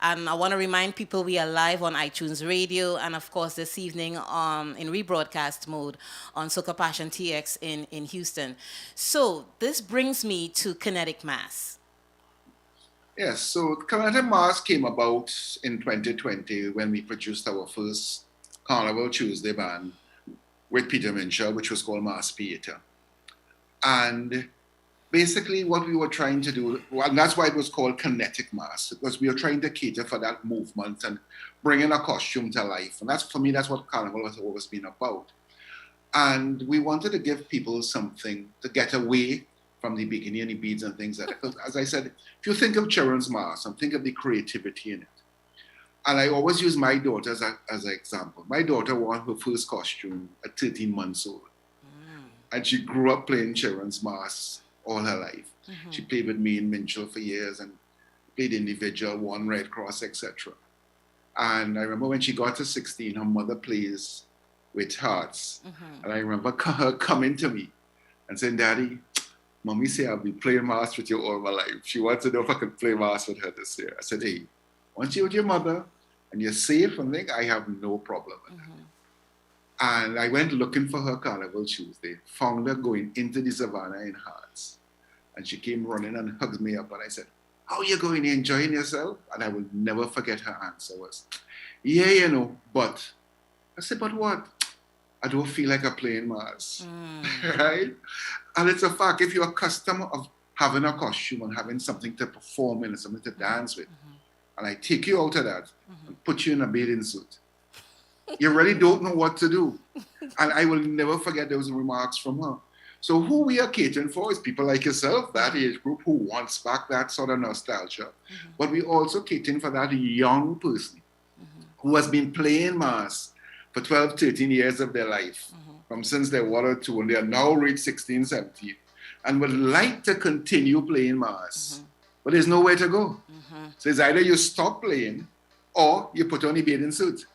And I want to remind people we are live on iTunes Radio, and of course this evening in rebroadcast mode on Soca Passion TX in Houston. So this brings me to Kinetic Mass. Yes, so Kinetic Mass came about in 2020 when we produced our first Carnival Tuesday band with Peter Minshall, which was called Mass Theater. And basically what we were trying to do, and that's why it was called Kinetic Mass, because we were trying to cater for that movement and bringing a costume to life. And for me, that's what Carnival has always been about. And we wanted to give people something to get away from the bikini and the beads and things like that. Because as I said, if you think of children's masks and think of the creativity in it, and I always use my daughter as an example. My daughter wore her first costume at 13 months old. And she grew up playing children's masks all her life. Mm-hmm. She played with me in Minchell for years and played individual, won Red Cross, etc. And I remember when she got to 16, her mother plays with hearts. Mm-hmm. And I remember her coming to me and saying, "Daddy, Mommy say I'll be playing masks with you all my life. She wants to know if I can play masks with her this year." I said, "Hey, once you're with your mother and you're safe and things, I have no problem with that." And I went looking for her Carnival Tuesday, found her going into the savannah in Hearts. And she came running and hugged me up. And I said, "How are you going? You enjoying yourself?" And I will never forget her answer was, "Yeah, but." I said, "But what?" "I don't feel like I'm playing Mars." Right? And it's a fact, if you're accustomed of having a costume and having something to perform in and something to dance with, and I take you out of that and put you in a bathing suit, you really don't know what to do. And I will never forget those remarks from her. So who we are catering for is people like yourself, that age group who wants back that sort of nostalgia. But we also catering for that young person who has been playing mass for 12, 13 years of their life, from since they were 2 and they are now reached 16, 17, and would like to continue playing mass, but there's nowhere to go. So it's either you stop playing or you put on a bathing suit.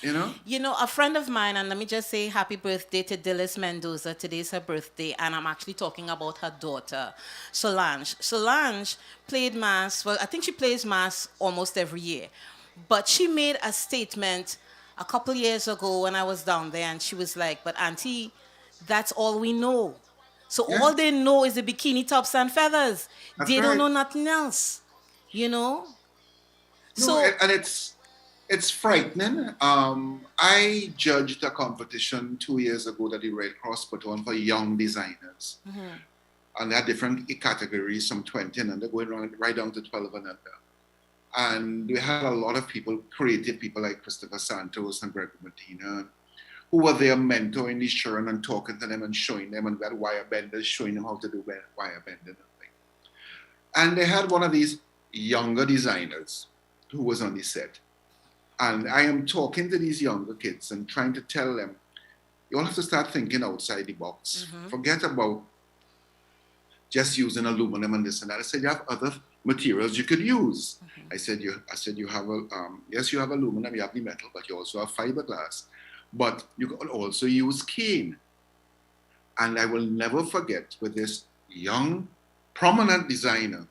A friend of mine, and let me just say happy birthday to Dillis Mendoza. Today's her birthday, and I'm actually talking about her daughter, Solange. Solange played mass, I think she plays mass almost every year. But she made a statement a couple years ago when I was down there, and she was like, "But Auntie, that's all we know. So all they know is the bikini tops and feathers. They don't know nothing else, No, and it's frightening. I judged a competition 2 years ago that the Red Cross put on for young designers. And they had different categories, from 20 and under, going right down to 12 and under. And we had a lot of people, creative people like Christopher Santos and Greg Medina, who were there mentoring these children and talking to them and showing them, and we had wire benders showing them how to do wire bending and things. And they had one of these younger designers who was on the set. And I am talking to these younger kids and trying to tell them, You all have to start thinking outside the box. Forget about just using aluminum and this and that. I said, you have other materials you could use. I said, you have yes, you have aluminum, you have the metal, but you also have fiberglass. But you could also use cane. And I will never forget with this young, prominent designer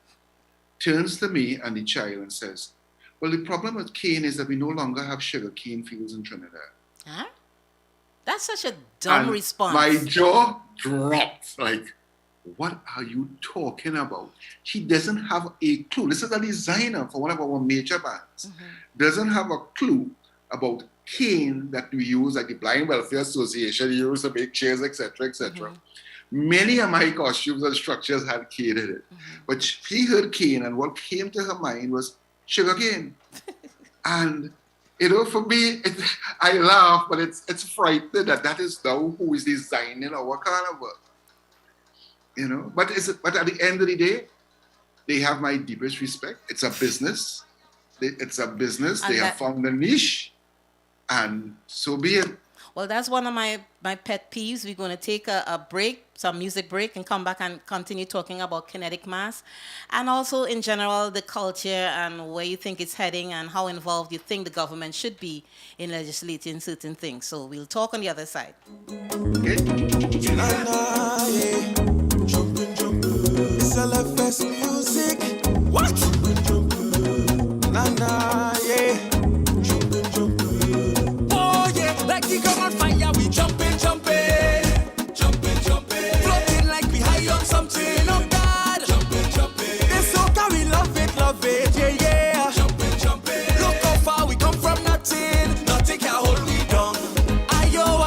turns to me and the child and says, well, the problem with cane is that we no longer have sugar cane fields in Trinidad. Huh? That's such a dumb response. My jaw dropped. Like, what are you talking about? She doesn't have a clue. This is a designer for one of our major bands. Doesn't have a clue about cane that we use, like the Blind Welfare Association used to make chairs, etc., etc. Many of my costumes and structures had cane in it. But she heard cane, and what came to her mind was sugar cane. And, you know, for me, I laugh, but it's frightening that is now who is designing our carnival. You know, but at the end of the day, they have my deepest respect. It's a business. They have found a niche, and so be it. Well, that's one of my pet peeves. We're going to take a break, some music break, and come back and continue talking about kinetic mass, and also in general the culture and where you think it's heading and how involved you think the government should be in legislating certain things. So we'll talk on the other side. LFS music. What? Nah, nah, yeah. Oh, yeah. Like the gun on fire, we jumping. Floating like we high on something. Oh, God. Jumping. This soca, we love it, yeah. Jumping. Look how far we come from nothing. Nothing can hold we down. Ayo,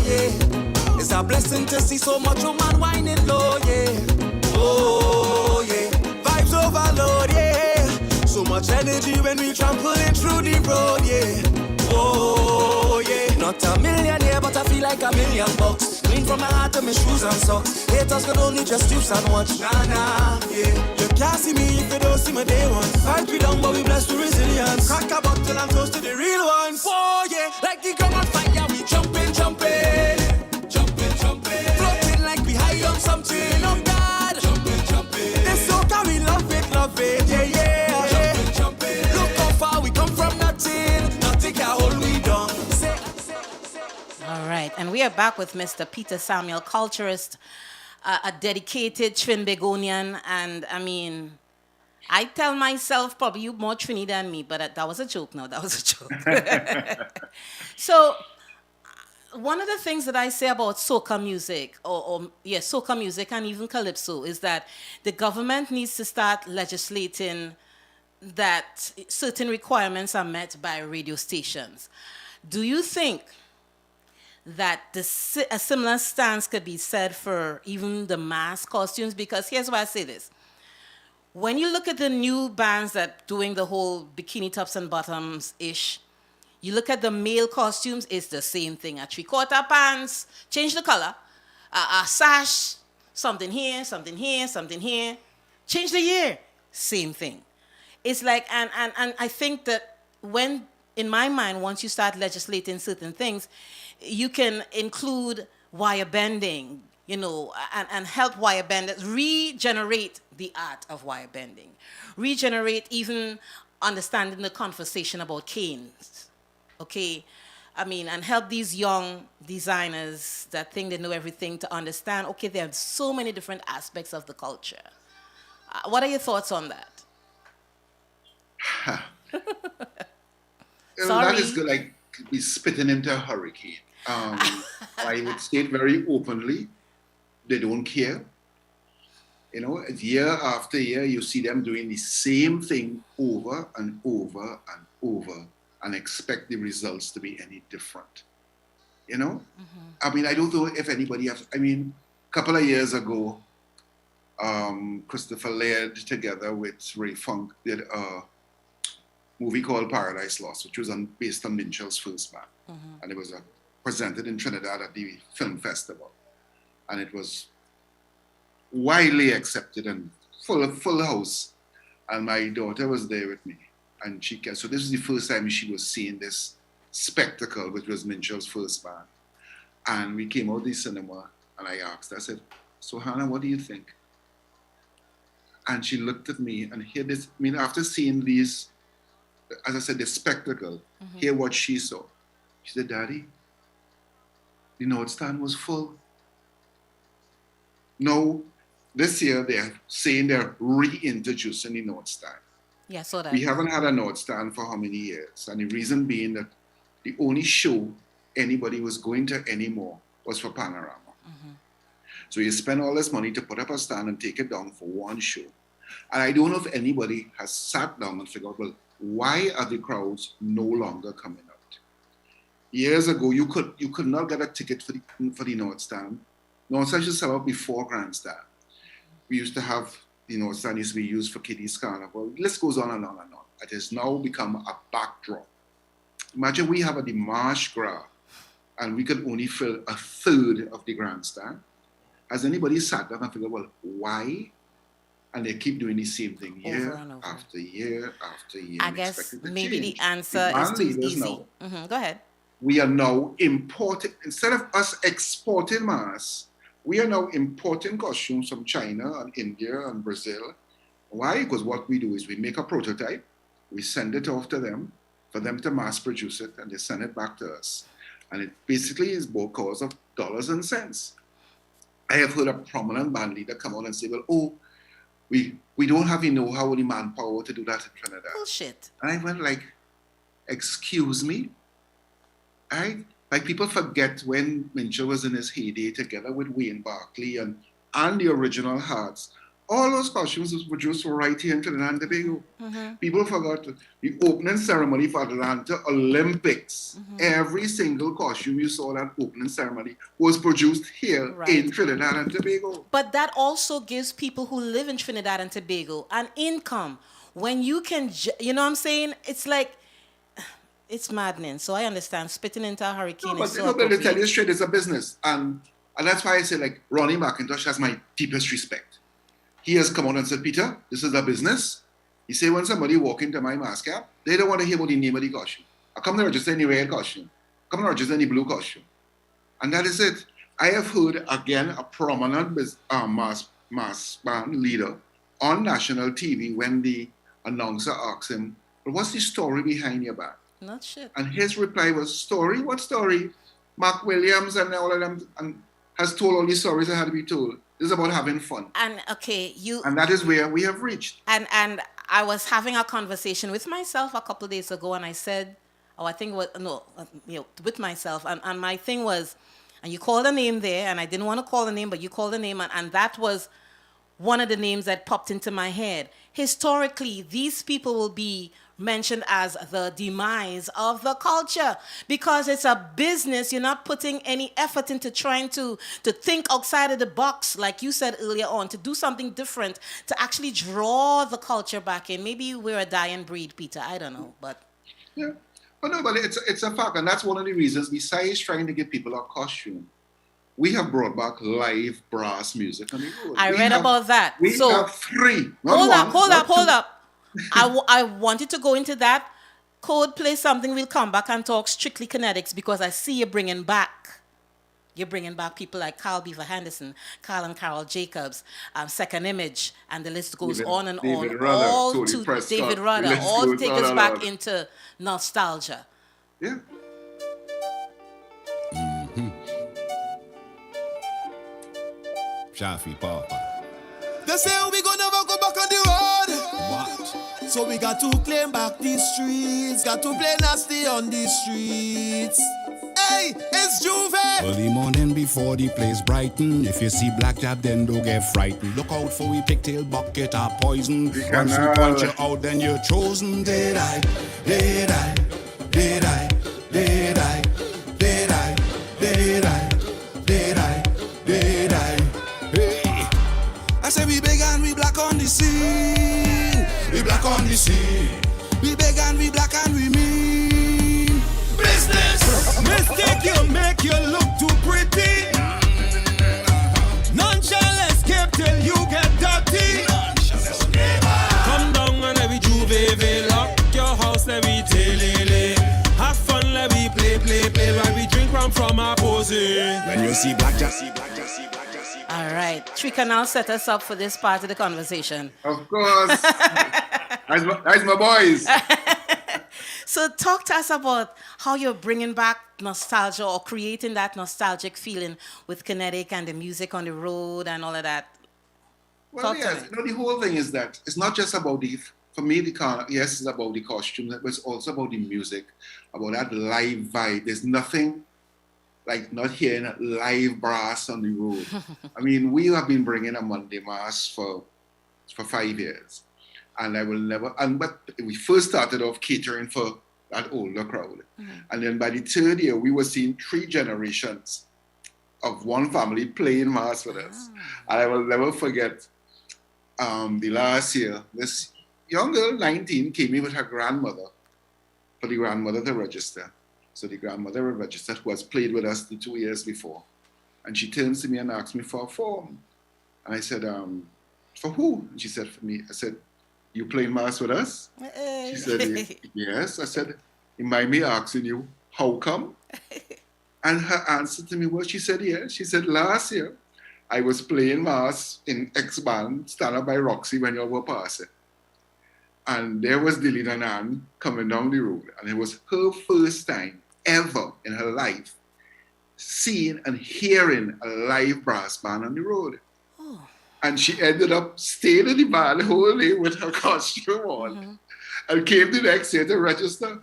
yeah. It's a blessing to see so much woman whining low, yeah. Oh, yeah. Vibes overload, yeah. So much energy when we trampling through the road, yeah. Oh, yeah. Not a millionaire, but I feel like $1 million. Clean from my heart to my shoes and socks. Haters could only just juice and watch. Nah, yeah. You can't see me if you don't see my day one. Fight we down, but we blessed with resilience. Crack a bottle and toast to the real ones. Oh, yeah. Like the gun on fire, we jumping. Floating like we high on something. Oh, God. This soca, we love it, yeah. Jumping. Look how far we come from nothing. Nothing can hold we down. All right, and we are back with Mr. Peter Samuel, culturist, a dedicated Trinbagonian, and I mean, I tell myself probably you more Trini than me, but that was a joke. No, that was a joke. So, one of the things that I say about soca music, soca music and even calypso, is that the government needs to start legislating that certain requirements are met by radio stations. Do you think that a similar stance could be said for even the mass costumes? Because here's why I say this. When you look at the new bands that doing the whole bikini tops and bottoms-ish, you look at the male costumes, it's the same thing. A three-quarter pants, change the color. A sash, something here, something here, something here. Change the year, same thing. It's like, and I think that when, in my mind, once you start legislating certain things, you can include wire bending, you know, and help wire benders regenerate the art of wire bending. Regenerate even understanding the conversation about canes. Okay, I mean, and help these young designers that think they know everything to understand, okay, there are so many different aspects of the culture. What are your thoughts on that? That is good, like be spitting into a hurricane. I would state very openly, they don't care. You know, year after year, you see them doing the same thing over and over and over, and expect the results to be any different. You know? I mean, I don't know if anybody has, I mean, a couple of years ago, Christopher Laird together with Ray Funk did a movie called Paradise Lost, which was based on Minchell's first band. And it was presented in Trinidad at the film festival. And it was widely accepted and full house. And my daughter was there with me. And so this was the first time she was seeing this spectacle, which was Minchell's first band. And we came out of the cinema, and I asked, I said, so Hannah, what do you think? And she looked at me and hear this, I mean, after seeing these, as I said, the spectacle, hear what she saw. She said, Daddy, the North Stand was full. No, this year they're saying they're reintroducing the North Stand. Yeah, so that. We haven't had a North Stand for how many years? And the reason being that the only show anybody was going to anymore was for Panorama. So you spend all this money to put up a stand and take it down for one show. And I don't know if anybody has sat down and figured out, well, why are the crowds no longer coming out? Years ago, you could not get a ticket for the North Stand. North Stand used to sell out before Grandstand. We used to have the North Stand used to be used for Kiddies Carnival. The list goes on and on and on. It has now become a backdrop. Imagine we have a Marsh Gras and we could only fill a third of the Grandstand. Has anybody sat down and figured, well, why? And they keep doing the same thing year after year after year. I guess maybe the answer is too easy. Go ahead. We are now importing, instead of us exporting mass, we are now importing costumes from China and India and Brazil. Why? Because what we do is we make a prototype, we send it off to them, for them to mass produce it, and they send it back to us. And it basically is because of dollars and cents. I have heard a prominent band leader come out and say, well, oh, we don't have the know-how or the manpower to do that in Trinidad. Bullshit. And I went like, excuse me? Like people forget when Mincher was in his heyday together with Wayne Barkley and the original Hearts. All those costumes was produced right here in Trinidad and Tobago. People forgot the opening ceremony for Atlanta Olympics. Every single costume you saw that opening ceremony was produced here in Trinidad and Tobago. But that also gives people who live in Trinidad and Tobago an income. When you can, you know what I'm saying? It's like, it's maddening. So I understand spitting into a hurricane is so but to tell you straight, it's a business. And that's why I say, like, Ronnie McIntosh has my deepest respect. He has come out and said, Peter, this is a business. He said, when somebody walk into my mask cap, they don't want to hear about the name of the costume. I come to register any red costume. I come to register any blue costume. And that is it. I have heard, again, a prominent mass band leader on national TV when the announcer asked him, well, what's the story behind your band? Not shit. And his reply was, story? What story? Mark Williams and all of them has told all these stories that had to be told. This is about having fun. And and that is where we have reached. And I was having a conversation with myself a couple of days ago, and I said, with myself, and my thing was, and you called a name there, and I didn't want to call the name, but you called the name, and that was one of the names that popped into my head. Historically, these people will be mentioned as the demise of the culture because it's a business. You're not putting any effort into trying to think outside of the box, like you said earlier on, to do something different, to actually draw the culture back in. Maybe we're a dying breed, Peter. I don't know, but yeah, but it's a fact, and that's one of the reasons. Besides trying to give people a costume, we have brought back live brass music on the road. I read about that. We have three. Hold up. I wanted to go into that. Code, play something. We'll come back and talk strictly kinetics because I see you're bringing back people like Carl Beaver Henderson, Carl and Carol Jacobs, Second Image, and the list goes on and on. David Rudder, all to David Rudder, all to take us back into nostalgia. Yeah. Shafi Papa. They say we gonna never go back on the road. What? So we got to claim back these streets. Got to play nasty on these streets. Hey, it's Juve. Early morning before the place brighten. If you see black jab, then don't get frightened. Look out for we pigtail bucket or poison. Once we punch you out, then you're chosen. Did I? Hey, I say we big and we black on the scene. We black on the scene. We big and we black and we mean business. Mistake you make you look too pretty. None shall escape till you get dirty. Come down and let me Juve. Lock your house, let me tell. Have fun, let me play. While we drink come from opposite. When you see black Jack, All right. Trika now set us up for this part of the conversation. Of course. That's my boys. So talk to us about how you're bringing back nostalgia or creating that nostalgic feeling with Kinetic and the music on the road and all of that. Well, yes, the whole thing is that it's not just about for me, yes, it's about the costume, but it's also about the music, about that live vibe. There's nothing like not hearing live brass on the road. I mean, we have been bringing a Monday Mass for 5 years. And I will never, but we first started off catering for that older crowd. And then by the third year, we were seeing 3 generations of one family playing Mass with us. And I will never forget the last year, this young girl, 19, came in with her grandmother for the grandmother to register. So the grandmother registered, who has played with us the 2 years before. And she turns to me and asks me for a form. And I said, for who? And she said, for me. I said, you playing Mass with us? She said, yes. I said, it might be asking you, how come? And her answer to me was, she said, yes. She said, last year, I was playing Mass in X band, stand up by Roxy when you were passing. And there was Dilly and Ann coming down the road. And it was her first time ever in her life seeing and hearing a live brass band on the road. And she ended up staying in the bar the whole day with her costume on and came the next year to register.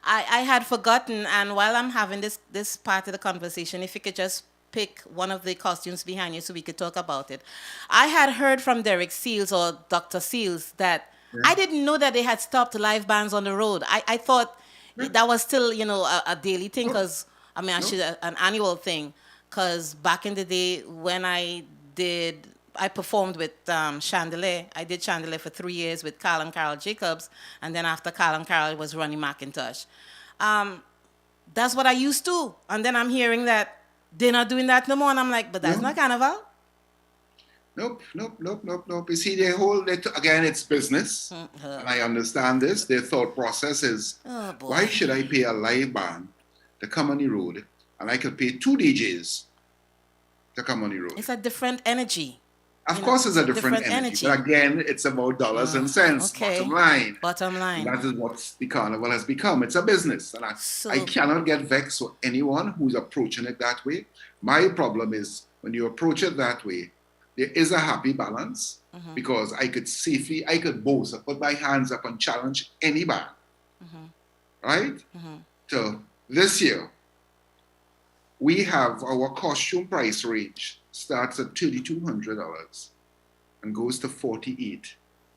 I had forgotten, and while I'm having this part of the conversation, if you could just pick one of the costumes behind you so we could talk about it. I had heard from Derek Seals or Dr. Seals that I didn't know that they had stopped live bands on the road. I thought that was still, a daily thing because, actually an annual thing. Because back in the day when I performed with Chandelier. I did Chandelier for 3 years with Carl and Carol Jacobs. And then after Carl and Carol, it was Ronnie McIntosh. That's what I used to. And then I'm hearing that they're not doing that no more. And I'm like, but that's not Carnival. Nope. You see, again, it's business. And I understand this. Their thought process is, why should I pay a live band to come on the road and I could pay 2 DJs to come on the road? It's a different energy. Of course, it's a different energy. But again, it's about dollars and cents. Bottom line. And that is what the carnival has become. It's a business. And I cannot get vexed with anyone who's approaching it that way. My problem is when you approach it that way, there is a happy balance because I could boast, I put my hands up and challenge any band. Right? So this year, we have our costume price range starts at $3,200 and goes to $48,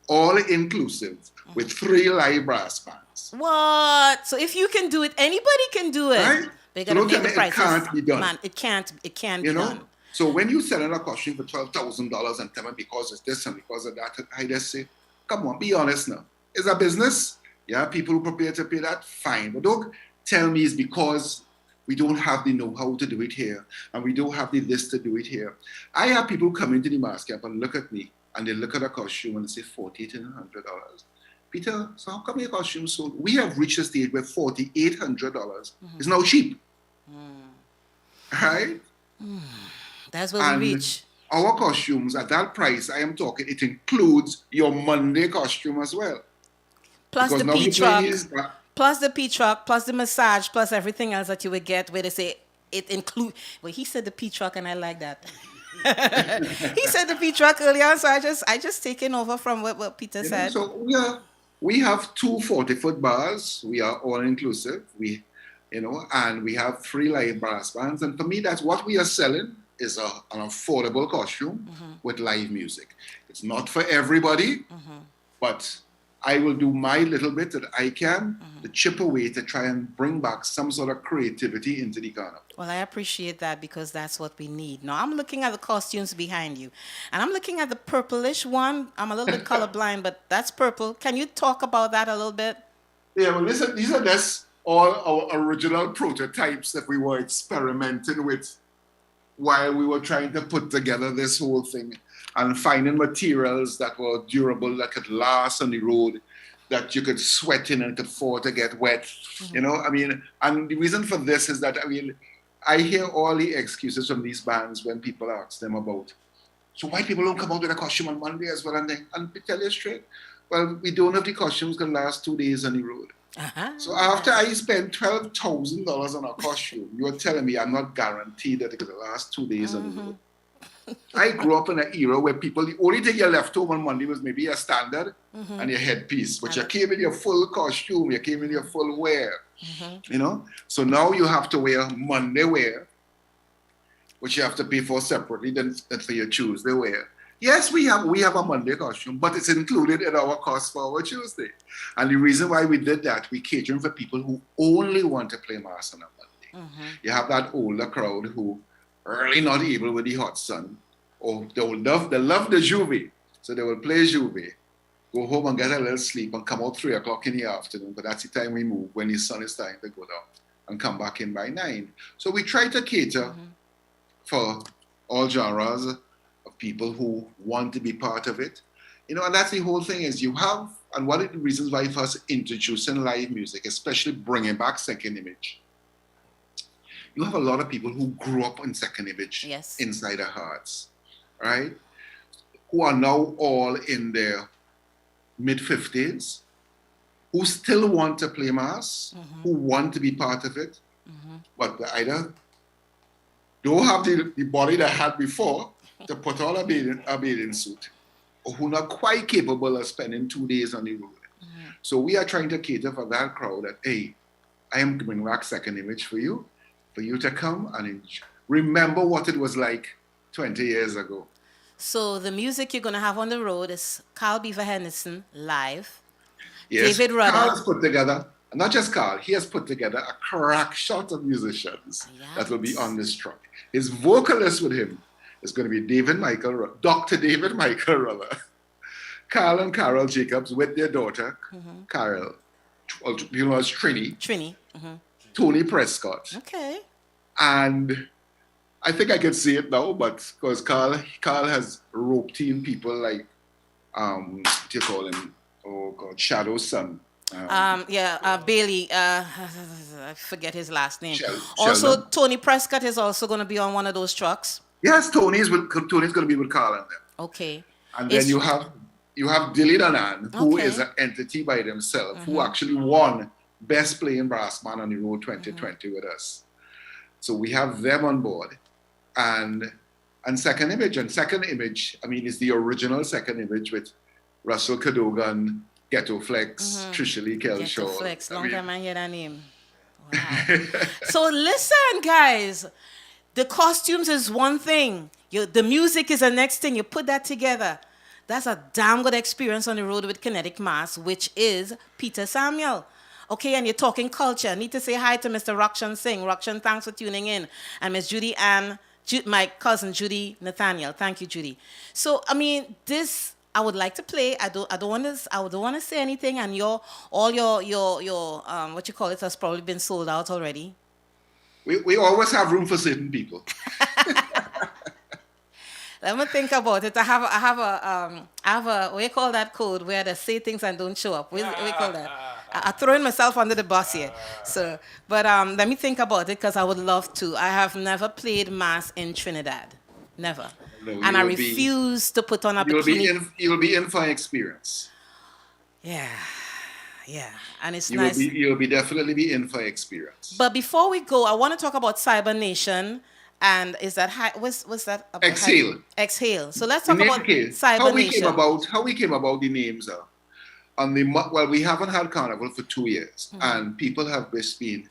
all inclusive with 3 live brass bands. What? So if you can do it, anybody can do it. Right? They gotta make the prices. It can't be done. Man, it can't be done. So when you sell a costume for $12,000 and tell me because it's this and because of that, I just say, come on, be honest now. It's a business. Yeah, people who prepare to pay that, fine. But don't tell me it's because we don't have the know-how to do it here, and we don't have the list to do it here. I have people come into the mask camp and look at me, and they look at a costume and they say $4,800. Peter, so how come your costume sold? We have reached a stage where $4,800 is now cheap. Right? That's where we reach. Our costumes at that price, I am talking, it includes your Monday costume as well. Plus because the P-truck. Plus the P-truck, plus the massage, plus everything else that you would get where they say it includes. Well, he said the P-truck and I like that. He said the P-truck earlier, so I just taken over from what Peter said. So we have 2 40-foot bars. We are all inclusive. And we have 3 live brass bands. And for me, that's what we are selling is an affordable costume with live music. It's not for everybody, but I will do my little bit that I can to chip away to try and bring back some sort of creativity into the carnival. Well, I appreciate that because that's what we need. Now, I'm looking at the costumes behind you, and I'm looking at the purplish one. I'm a little bit colorblind, but that's purple. Can you talk about that a little bit? Yeah, well, these are just all our original prototypes that we were experimenting with while we were trying to put together this whole thing and finding materials that were durable, that could last on the road, that you could sweat in and could afford to get wet. And the reason for this is that, I hear all the excuses from these bands when people ask them about, so why people don't come out with a costume on Monday as well? And they tell you straight, well, we don't have the costumes can last 2 days on the road. So after I spent $12,000 on a costume, you're telling me I'm not guaranteed that it could last 2 days on the road. I grew up in an era where people, the only thing you left home on Monday was maybe a standard and your headpiece. But you came in your full costume, you came in your full wear. You know? So now you have to wear Monday wear, which you have to pay for separately than for your Tuesday wear. Yes, we have a Monday costume, but it's included in our cost for our Tuesday. And the reason why we did that, we catering for people who only want to play mass on a Monday. You have that older crowd who really not able with the hot sun, or they love the Juve, so they will play Juve, go home and get a little sleep and come out 3 o'clock in the afternoon, but that's the time we move when the sun is starting to go down and come back in by 9. So we try to cater for all genres of people who want to be part of it. You know, and that's the whole thing is you have, and one of the reasons why for us introducing live music, especially bringing back Second Image, you have a lot of people who grew up on Second Image inside their hearts, right? Who are now all in their mid-50s, who still want to play mass, who want to be part of it, but they either don't have the body they had before to put on a bathing suit, or who not quite capable of spending 2 days on the road. So we are trying to cater for that crowd that, hey, I am bringing back Second Image for you to come and remember what it was like 20 years ago. So the music you're going to have on the road is Carl Beaver Henderson live. Yes, David Rudder. Carl has put together, not just Carl, he has put together a crack shot of musicians that will be on this track. His vocalist with him is going to be Dr. David Michael Ruller, Carl and Carol Jacobs with their daughter, Carol, you know as Trini. Tony Prescott. Okay. And I think I can see it now, but because Carl has roped in people like, what do you call him? Oh God, Shadow's son. Bailey. I forget his last name. Also, Sheldon. Tony Prescott is also going to be on one of those trucks. Yes, Tony's going to be with Carl and them. Okay. And then you have Dilly Danan, who is an entity by themselves, who actually won Best Playing Brass Man on the Road 2020 with us. So we have them on board. And Second Image. And Second Image, I mean, is the original Second Image with Russell Cadogan, Ghetto Flex, Trisha Lee Kelshaw. Ghetto Flex, long time I hear that name. Wow. So listen, guys. The costumes is one thing. The music is the next thing. You put that together. That's a damn good experience on the road with Kinetic Mass, which is Peter Samuel. Okay, and you're talking culture. I need to say hi to Mr. Rakshan Singh. Rakshan, thanks for tuning in. And Miss Judy Ann, my cousin Judy Nathaniel. Thank you, Judy. So, I mean, this I would like to play. I don't want to say anything. And all your what you call it has probably been sold out already. We always have room for certain people. Let me think about it. I have a what you call that code where they say things and don't show up. What do you call that? I'm throwing myself under the bus here. So, but let me think about it because I would love to. I have never played mass in Trinidad, never, and I refuse to put on a bikini. You'll be in for an experience. Yeah, and it's nice. You'll be definitely be in for an experience. But before we go, I want to talk about Cyber Nation. And is that was that about Exhale? Exhale. So let's talk about Cyber Nation. How we came about the names are. We haven't had Carnival for 2 years, and people have just been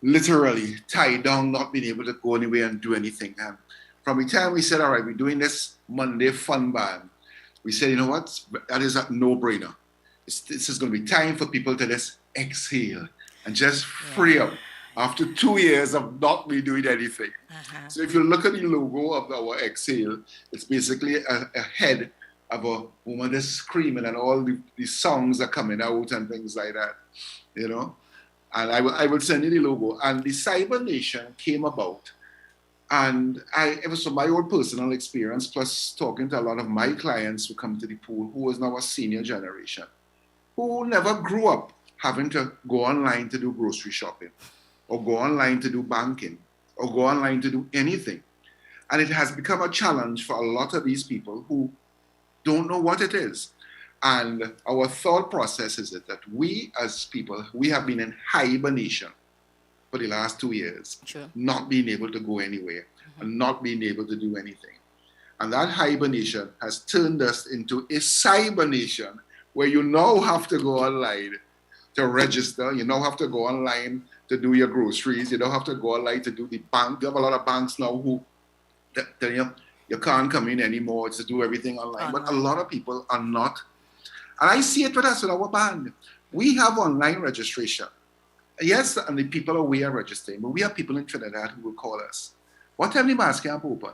literally tied down, not being able to go anywhere and do anything. And from the time we said, all right, we're doing this Monday fun band, we said, you know what, that is a no-brainer. This is going to be time for people to just exhale and just free up after 2 years of not be doing anything. So if you look at the logo of our Exhale, it's basically a head of a woman that's screaming and all the songs are coming out and things like that, you know? And I will send you the logo. And the Cyber Nation came about. And it was from my own personal experience, plus talking to a lot of my clients who come to the pool, who was now a senior generation, who never grew up having to go online to do grocery shopping, or go online to do banking, or go online to do anything. And it has become a challenge for a lot of these people who don't know what it is. And our thought process is that we as people, we have been in hibernation for the last 2 years, not being able to go anywhere and not being able to do anything. And that hibernation has turned us into a cybernation, where you now have to go online to register. You now have to go online to do your groceries. You don't have to go online to do the bank. You have a lot of banks now who tell you can't come in anymore to do everything online. But a lot of people are not. And I see it with us, with our band. We have online registration. Yes, and the people are aware registering, but we have people in Trinidad who will call us. What time the mass camp open?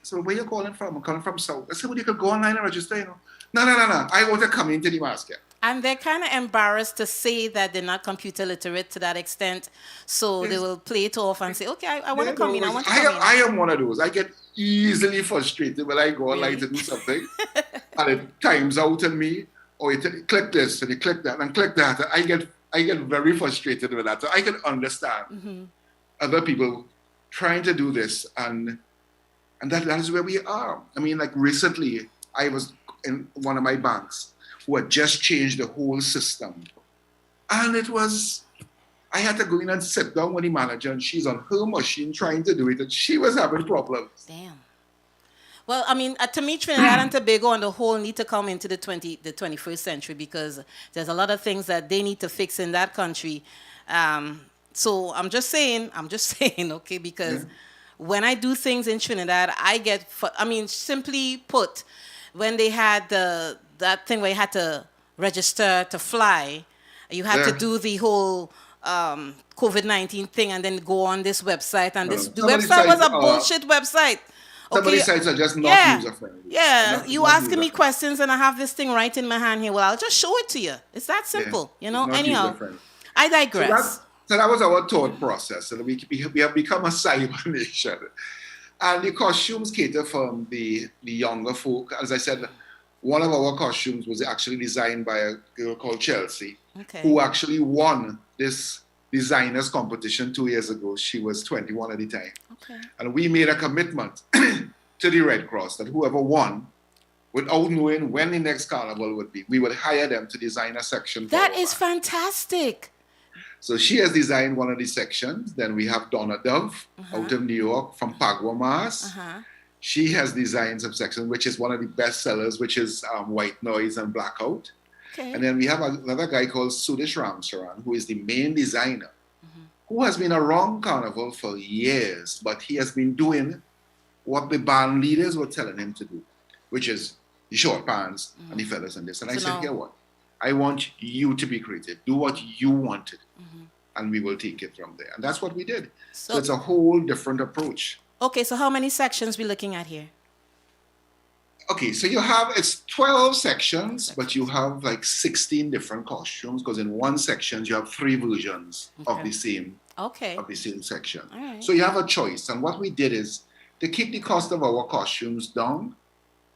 So where you calling from? I'm calling from South. I said, well, you could go online and register, you know. No. I want to come into the mass camp. And they're kind of embarrassed to say that they're not computer literate to that extent. So they will play it off and say, okay, I want to come in. I am one of those. I get easily frustrated when I go online to do something. And it times out on me. Or you click this and you click that and click that. I get very frustrated with that. So I can understand other people trying to do this, and that is where we are. I mean, like recently, I was in one of my banks who had just changed the whole system. And I had to go in and sit down with the manager, and she's on her machine trying to do it, and she was having problems. Damn. Well, I mean, to me, Trinidad and Tobago on the whole need to come into the 21st century, because there's a lot of things that they need to fix in that country. So I'm just saying, okay, because when I do things in Trinidad, simply put, when they had that thing where you had to register to fly, you had to do the whole COVID-19 thing and then go on this website. And the website was a bullshit website. Some of these sites are just not user-friendly. Yeah, you asking me questions and I have this thing right in my hand here. Well, I'll just show it to you. It's that simple, you know. Anyhow, I digress. So that was our thought process. And we have become a cyber nation. And the costumes cater for the younger folk. As I said, one of our costumes was actually designed by a girl called Chelsea, who actually won this designers competition 2 years ago. She was 21 at the time. And we made a commitment to the Red Cross that whoever won, without knowing when the next carnival would be, we would hire them to design a section. That is fantastic. So she has designed one of the sections. Then we have Donna Dove out of New York from Pagua, Mass. She has designed some section, which is one of the best sellers, which is White Noise and Blackout. And then we have another guy called Sudesh Ramsaran, who is the main designer, who has been around Carnival for years, but he has been doing what the band leaders were telling him to do, which is the short pants and the feathers and this. And I said, here what? I want you to be creative. Do what you wanted, and we will take it from there. And that's what we did. So it's a whole different approach. Okay, so how many sections we looking at here? Okay, so it's 12 sections, but you have like 16 different costumes, because in one section you have 3 versions of the same section. So you have a choice. And what we did is to keep the cost of our costumes down.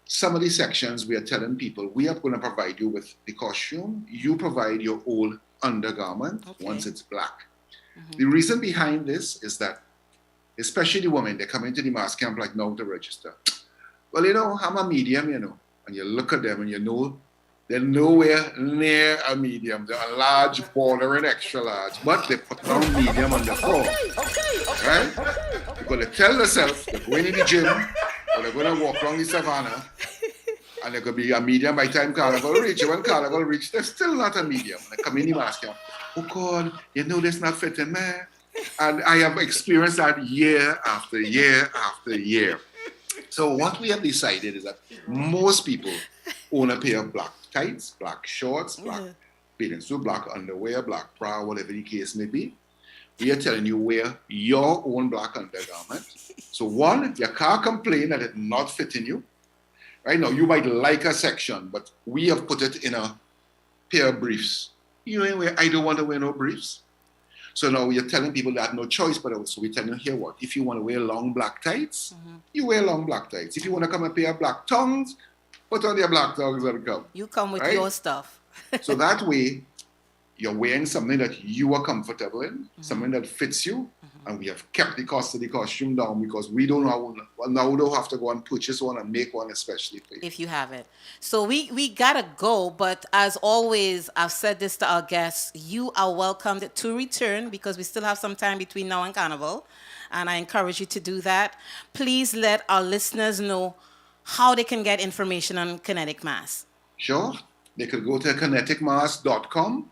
Some of the sections we are telling people, we are going to provide you with the costume. You provide your old undergarment once it's black. The reason behind this is that, especially the women, they come into the mass camp like now to register. Well, you know, I'm a medium, you know, and you look at them and you know they're nowhere near a medium. They're a large, bordering extra large, but they put down medium on the floor. Right? You're going to tell yourself they're going to the gym, or they're going to walk around the savannah, and they're going to be a medium by the time Carnival reach. When Carnival reach, they're still not a medium. They come in the mask camp. Oh God, you know that's not fitting, man. And I have experienced that year after year after year. So what we have decided is that most people own a pair of black tights, black shorts, black bathing suit, black underwear, black bra, whatever the case may be. We are telling you wear your own black undergarment. So one, you can't complain that it's not fitting you. Right now, you might like a section, but we have put it in a pair of briefs. You ain't wear, I don't want to wear no briefs. So now we are telling people they have no choice, but also we're telling you here what? If you want to wear long black tights, you wear long black tights. If you want to come and pair black tongues, put on your black tongues and come. You come with your stuff. So that way, you're wearing something that you are comfortable in, something that fits you, and we have kept the cost of the costume down because we don't have to go and purchase one and make one especially for you. If you have it. So we gotta go, but as always, I've said this to our guests, you are welcomed to return because we still have some time between now and Carnival, and I encourage you to do that. Please let our listeners know how they can get information on Kinetic Mass. Sure. They could go to kineticmass.com.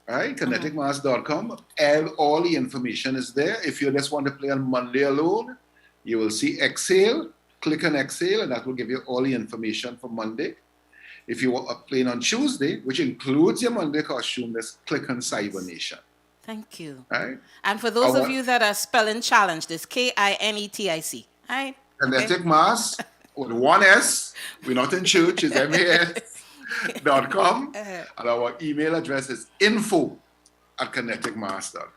Right, kineticmass.com. All the information is there. If you just want to play on Monday alone, you will see Exhale. Click on Exhale, and that will give you all the information for Monday. If you are playing on Tuesday, which includes your Monday costume, just click on Cyber Nation. Thank you. Right. And for those of you that are spelling challenge, this Kinetic. Right? Kinetic Mass with one S. We're not in church. It's MAS.com. And our email address is info@kineticmass.com.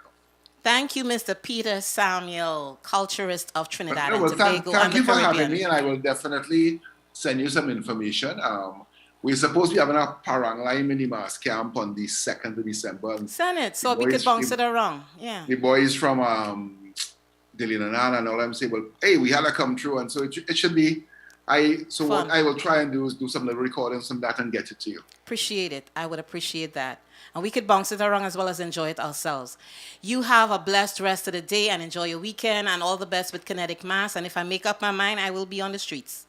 Thank you, Mr. Peter Samuel, culturist of Trinidad and Tobago. Thank you for having me, and I will definitely send you some information. We're supposed to be having a Paranglai mini mass camp on the 2nd of December. Send it so we could bounce it around. Yeah. The boys from Dilinan and all them say, well, hey, we had to come through, and so it should be. What I will try and do is do some little recordings from that and get it to you. Appreciate it. I would appreciate that. And we could bounce it around as well as enjoy it ourselves. You have a blessed rest of the day and enjoy your weekend, and all the best with Kinetic Mass. And if I make up my mind, I will be on the streets.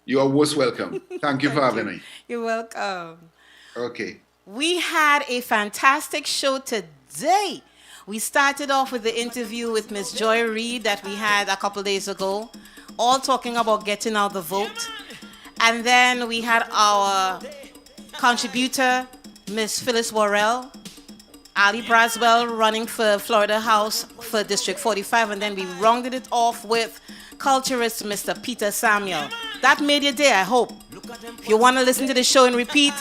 You are most welcome. Thank you for having me. You're welcome. Okay. We had a fantastic show today. We started off with the interview with Miss Joy Reid that we had a couple days ago, all talking about getting out the vote. And then we had our contributor, Miss Phyllis Worrell, ALLIE BRASWELL running for Florida House for District 45, and then we rounded it off with culturist Mr. Peter Samuel. That made your day, I hope. If you want to listen to the show in repeat,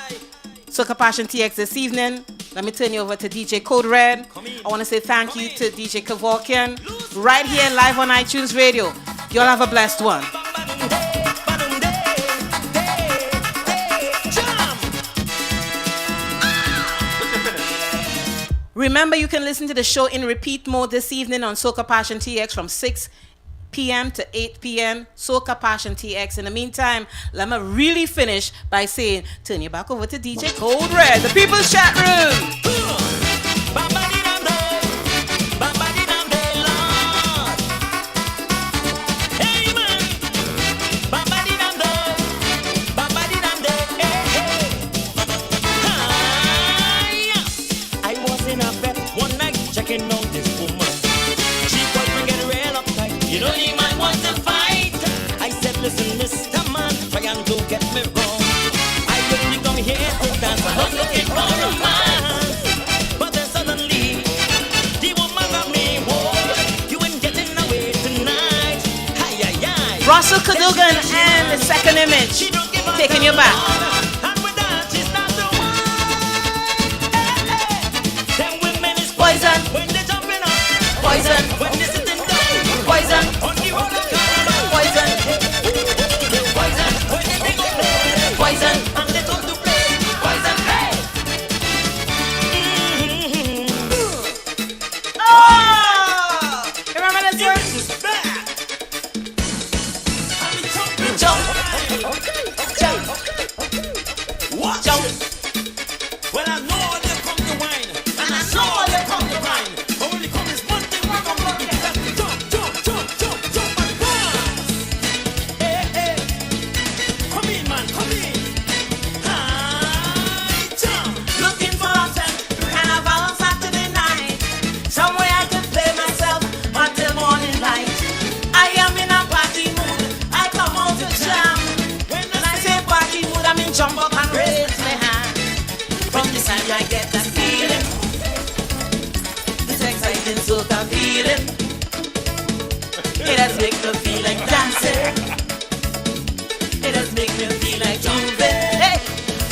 Soca Passion TX this evening, let me turn you over to DJ Code Red. I want to say thank you to DJ Kevorkian, right here live on iTunes Radio. Y'all have a blessed one. Remember, you can listen to the show in repeat mode this evening on Soca Passion TX from 6 p.m. to 8 p.m. Soca Passion TX. In the meantime, let me really finish by saying, turn you back over to DJ Code Red, the People's Chat Room. Listen, Mr. Man, try and don't get me wrong. I really come here to dance, I was looking for romance. But then suddenly, the woman got me, whoa, you ain't getting away tonight. Hi, hi, hi. Russell Cadogan and the Second Image, taking you back. And with that, she's not the one. Them women is poison when they jumping up. Poison when they sitting down. Poison on the road of carnival. Poison Poison, and they come to play. Poison, hey! Oh! Remember this one? Jump! Jump! What? Jump! Well, I know they come to wine, and I know they come to wine. Only come is one thing, we come to get that jump, jump, jump, jump, jump and dance. Hey, hey, come in, man, come in. Looking for a carnival Saturday night, somewhere I can play myself until morning light. I am in a party mood, I come out to jam. When I say party mood, I mean jump up and raise my hand. From this time I get that feeling, this exciting soca feeling. It has make me feel like dancing, it has make me feel like jumping. Hey,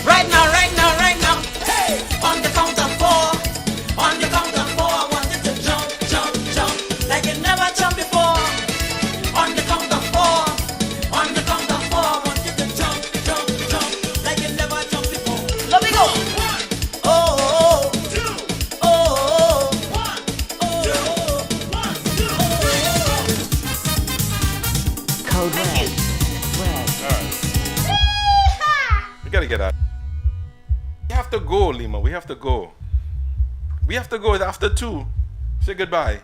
right now, right now, right now. Hey, on the count of four, on the count of four, I want you to jump, jump, jump, like you never jumped before. On the count of four, on the count of four, I want you to jump, jump, jump, like you never jumped before. Let me go. Oh, oh, oh. get that. We have to go, Lima. We have to go. We have to go after 2. Say goodbye.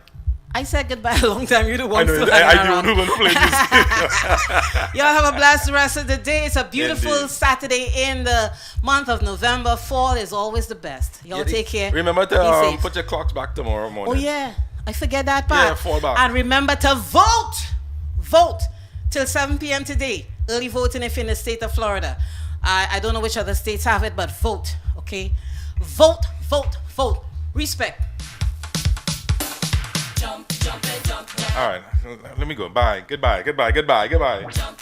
I said goodbye a long time. You're the one still I hanging do want to play this. Y'all have a blast the rest of the day. It's a beautiful Indeed. Saturday in the month of November. Fall is always the best. Y'all take care. Remember Be to safe. put your clocks back tomorrow morning. Oh, yeah. I forget that part. Yeah, fall back. And remember to vote. Vote till 7 p.m. today. Early voting if in the state of Florida. I don't know which other states have it, but vote, okay? Vote, vote, vote. Respect. All right. Let me go. Bye. Goodbye. Goodbye. Goodbye. Goodbye.